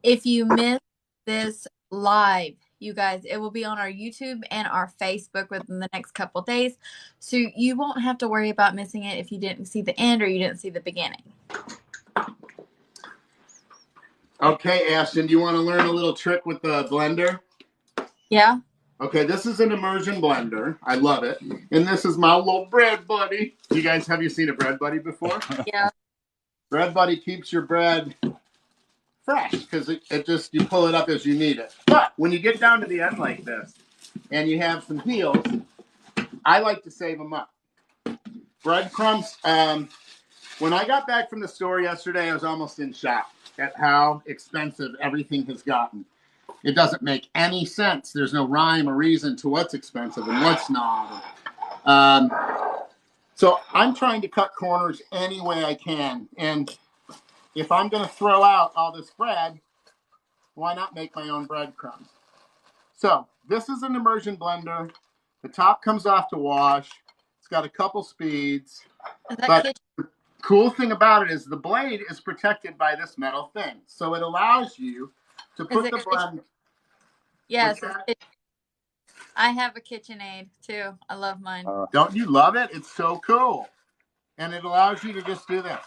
If you missed this live, you guys, it will be on our YouTube and our Facebook within the next couple days. So you won't have to worry about missing it if you didn't see the end or you didn't see the beginning. Okay, Ashton, do you want to learn a little trick with the blender? Yeah. Okay, this is an immersion blender. I love it. And this is my little bread buddy. You guys, have you seen a bread buddy before? Yeah. Bread buddy keeps your bread fresh because it just, you pull it up as you need it. But when you get down to the end like this and you have some peels, I like to save them up. Breadcrumbs, when I got back from the store yesterday, I was almost in shock at how expensive everything has gotten. It doesn't make any sense. There's no rhyme or reason to what's expensive and what's not. So I'm trying to cut corners any way I can. And if I'm going to throw out all this bread, why not make my own breadcrumbs? So this is an immersion blender. The top comes off to wash. It's got a couple speeds. Is that But kitchen? cool thing about it is the blade is protected by this metal thing. So it allows you to put it the kitchen? blend. Yes, What's that? I have a KitchenAid too. I love mine. Don't you love it? It's so cool. And it allows you to just do this.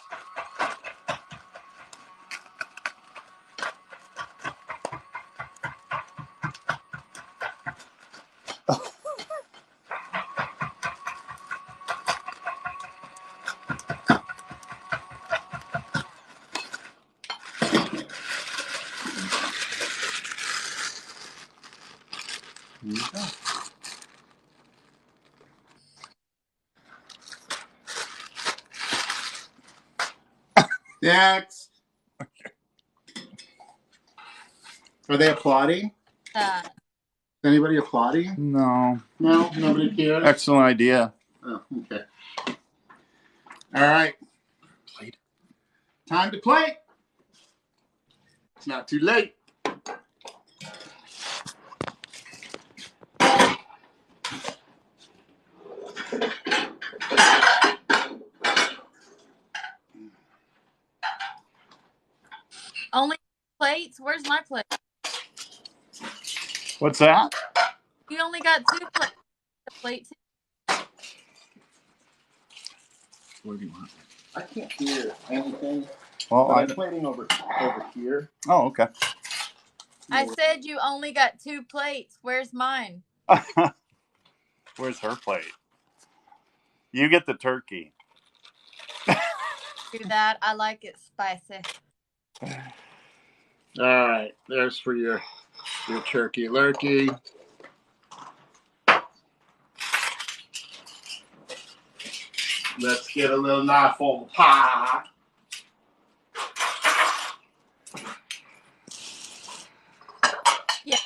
Next. Are they applauding? Uh, Is anybody applauding? No. No, nobody cares. Excellent idea. Oh, okay. All right. Plate. Time to play. It's not too late. only plates? Where's my plate? What's that? You only got 2 plates. The plate too? What do you want? I can't hear anything. Well, I'm plating over here. Oh, okay. I said you only got 2 plates. Where's mine? Where's her plate? You get the turkey. Do that. I like it spicy. All right. There's for your turkey lurkey. Let's get a little knife on the pie. Yeah.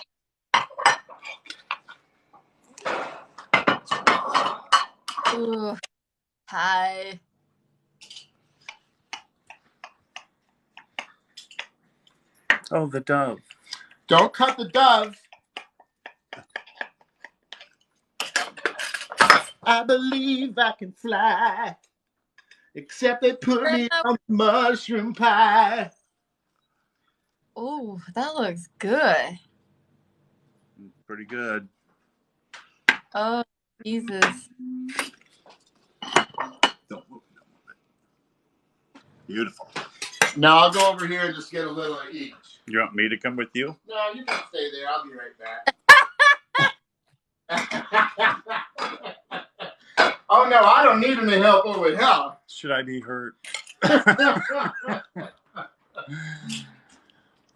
Ooh. Hi. Oh, the dove. Don't cut the dove. I believe I can fly. Except they put me on mushroom pie. Ooh, that looks good. Pretty good. Oh, Jesus. Don't move it. Beautiful. Now I'll go over here and just get a little of each. You want me to come with you? No, you can stay there. I'll be right back. Oh, no, I don't need any help over here. Should I be hurt?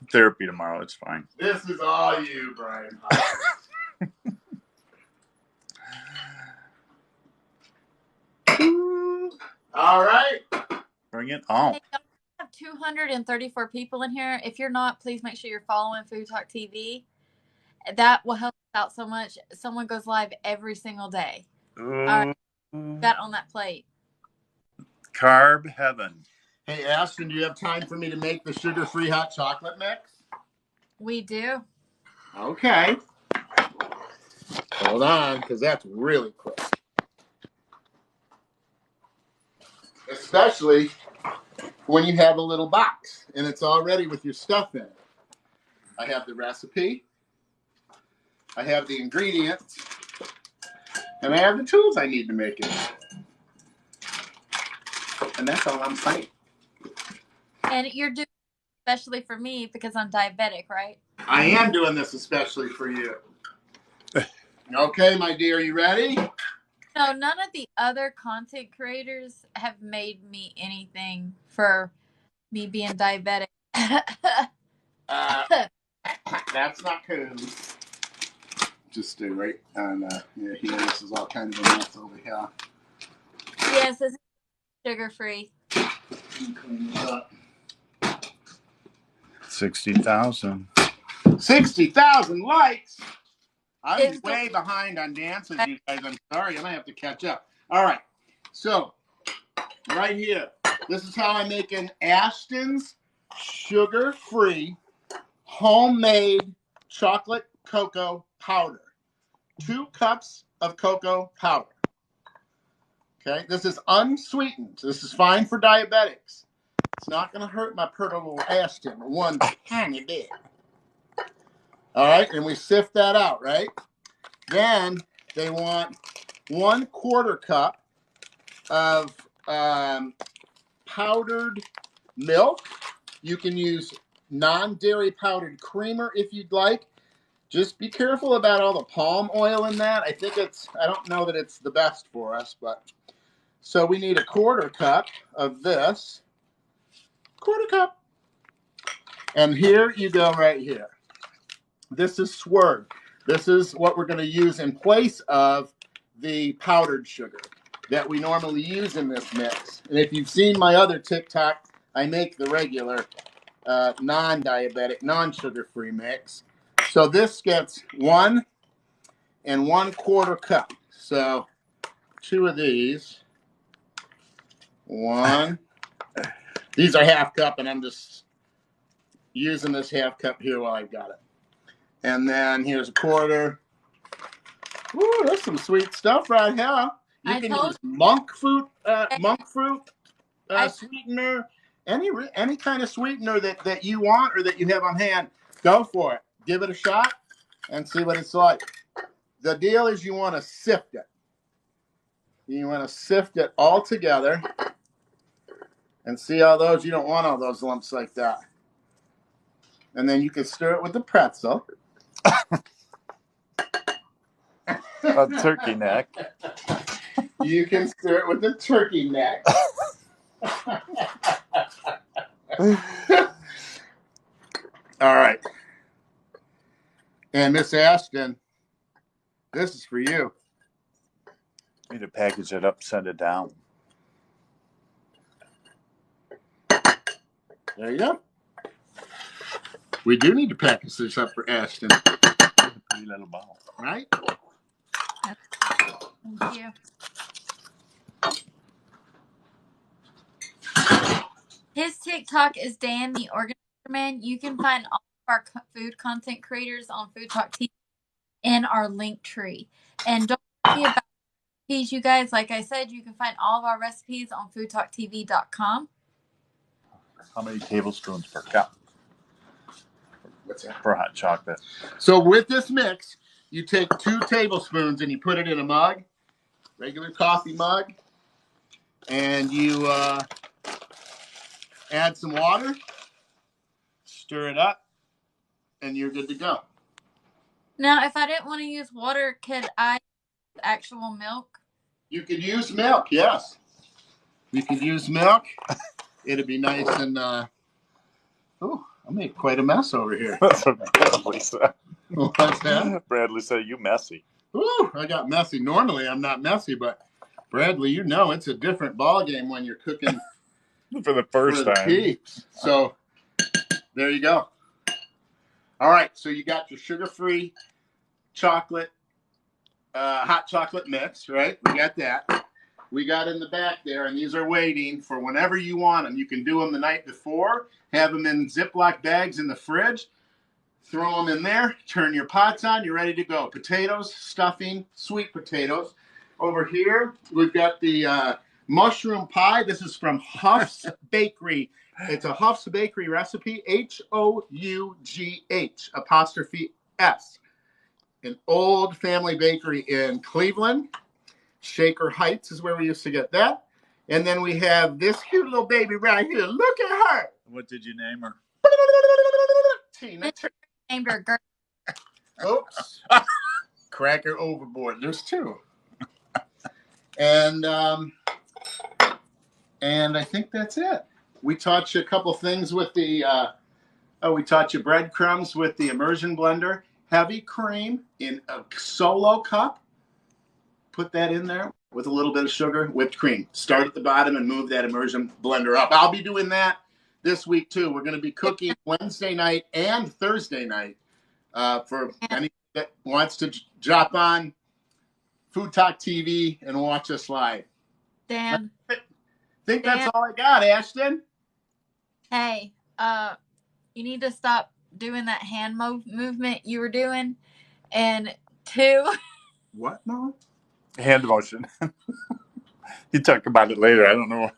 Therapy tomorrow. It's fine. This is all you, Brian. All right. Bring it on. Hey, I have 234 people in here. If you're not, please make sure you're following Food Talk TV. That will help us out so much. Someone goes live every single day. Got on that plate. Carb heaven. Hey, Ashton, do you have time for me to make the sugar-free hot chocolate mix? We do. Okay. Hold on, because that's really quick. Especially when you have a little box and it's already with your stuff in it. I have the recipe. I have the ingredients. And I have the tools I need to make it. And that's all I'm saying. And you're doing it especially for me because I'm diabetic, right? I am doing this especially for you. Okay, my dear, you ready? No, none of the other content creators have made me anything for me being diabetic. That's not cool. Just stay right on here. This is all kind of a mess over here. Yes, it's sugar free. Clean this up. 60,000. 60,000 likes. I'm It's way behind on dances, you guys. I'm sorry. I'm going to have to catch up. All right. So, right here. This is how I'm making Ashton's sugar-free homemade chocolate cocoa powder. 2 cups of cocoa powder. Okay, this is unsweetened. This is fine for diabetics. It's not going to hurt my pretty little Ashton one tiny bit. All right, and we sift that out, right? Then they want 1/4 cup of powdered milk. You can use non-dairy powdered creamer if you'd like. Just be careful about all the palm oil in that. I don't know that it's the best for us, but so we need 1/4 cup of this. 1/4 cup. And here you go right here. This is swirl. This is what we're going to use in place of the powdered sugar that we normally use in this mix. And if you've seen my other TikTok, I make the regular non-diabetic, non-sugar-free mix. So this gets 1 1/4 cup. So 2 of these. 1. These are half cup, and I'm just using this half cup here while I've got it. And then here's 1/4. Ooh, that's some sweet stuff right here. You can use monk fruit sweetener, any kind of sweetener that you want or that you have on hand. Go for it. Give it a shot and see what it's like. The deal is you want to sift it. You want to sift it all together and see all those. You don't want all those lumps like that. And then you can stir it with the pretzel. A turkey neck. You can stir it with the turkey neck. All right. And Miss Ashton, this is for you. Need to package it up, send it down. There you go. We do need to package this up for Ashton. Pretty little ball. Right? Thank you. His TikTok is Dan the Organizer Man. You can find all of our food content creators on Food Talk TV in our link tree. And don't forget about recipes, you guys. Like I said, you can find all of our recipes on foodtalktv.com. How many tablespoons per cup? What's that? For hot chocolate. So with this mix, you take 2 tablespoons and you put it in a mug, regular coffee mug, and you add some water, stir it up, and you're good to go. Now, if I didn't want to use water, could I use actual milk? You could use milk, yes. You could use milk. It'd be nice and, oh, I made quite a mess over here. That's what Bradley said. What's that? Bradley said, you messy. Ooh, I got messy. Normally, I'm not messy, but Bradley, you know it's a different ball game when you're cooking For the first time. Peeps. So, there you go. All right, so you got your sugar-free chocolate, hot chocolate mix, right? We got that. We got in the back there, and these are waiting for whenever you want them. You can do them the night before, have them in Ziploc bags in the fridge, throw them in there, turn your pots on, you're ready to go. Potatoes, stuffing, sweet potatoes. Over here, we've got the mushroom pie. This is from Huff's Bakery. It's a Huff's Bakery recipe, Hough''S. An old family bakery in Cleveland. Shaker Heights is where we used to get that. And then we have this cute little baby right here. Look at her. What did you name her? Tina. Named her Girl. Oops. Cracker overboard. There's 2. And I think that's it. We taught you a couple things with the, we taught you breadcrumbs with the immersion blender. Heavy cream in a solo cup. Put that in there with a little bit of sugar, whipped cream. Start at the bottom and move that immersion blender up. I'll be doing that this week too. We're going to be cooking Wednesday night and Thursday night for anyone that wants to drop on Food Talk TV and watch us live. Dan. I think that's all I got, Ashton. Hey, you need to stop doing that hand movement you were doing. And 2. What, Mom? Hand motion. You talk about it later. I don't know.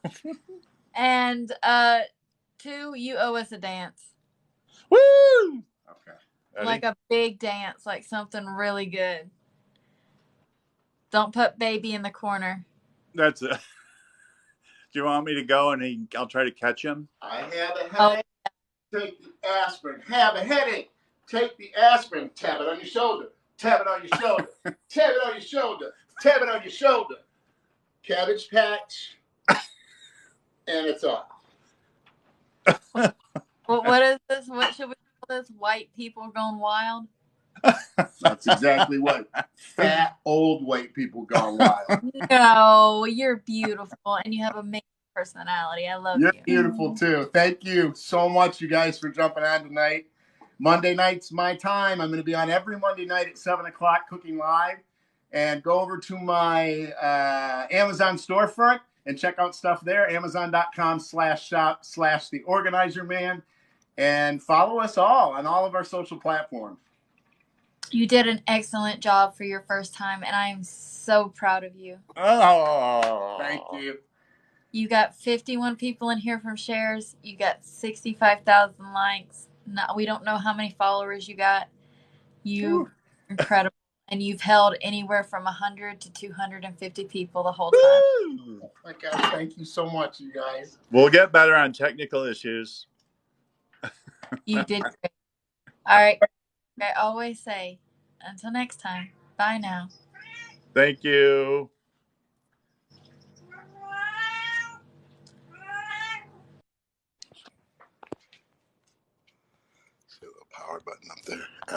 And 2, you owe us a dance. Woo! Okay. Ready? Like a big dance, like something really good. Don't put baby in the corner. That's it. Do you want me to go and I'll try to catch him? I have a Oh. headache. Take the aspirin. Have a headache. Take the aspirin. Tap it on your shoulder. Tap it on your shoulder. Tap it on your shoulder. Tap it on your shoulder. Cabbage Patch. And it's off. What is this? What should we call this? White people gone wild? That's exactly what fat old white people gone wild. No, you're beautiful and you have amazing personality. I love You're you. beautiful too. Thank you so much, you guys, for jumping on tonight. Monday night's my time. I'm going to be on every Monday night at 7 o'clock cooking live. And go over to my Amazon storefront and check out stuff there. Amazon.com/shop/The Organizer Man. And follow us all on all of our social platforms. You did an excellent job for your first time, and I am so proud of you. Oh, Thank you. You got 51 people in here from shares. You got 65,000 likes. No, we don't know how many followers you got. You incredible. And you've held anywhere from 100 to 250 people the whole time. Oh my gosh, thank you so much, you guys. We'll get better on technical issues. You did great. All right. I always say, until next time, bye now. Thank you. See a little power button up there.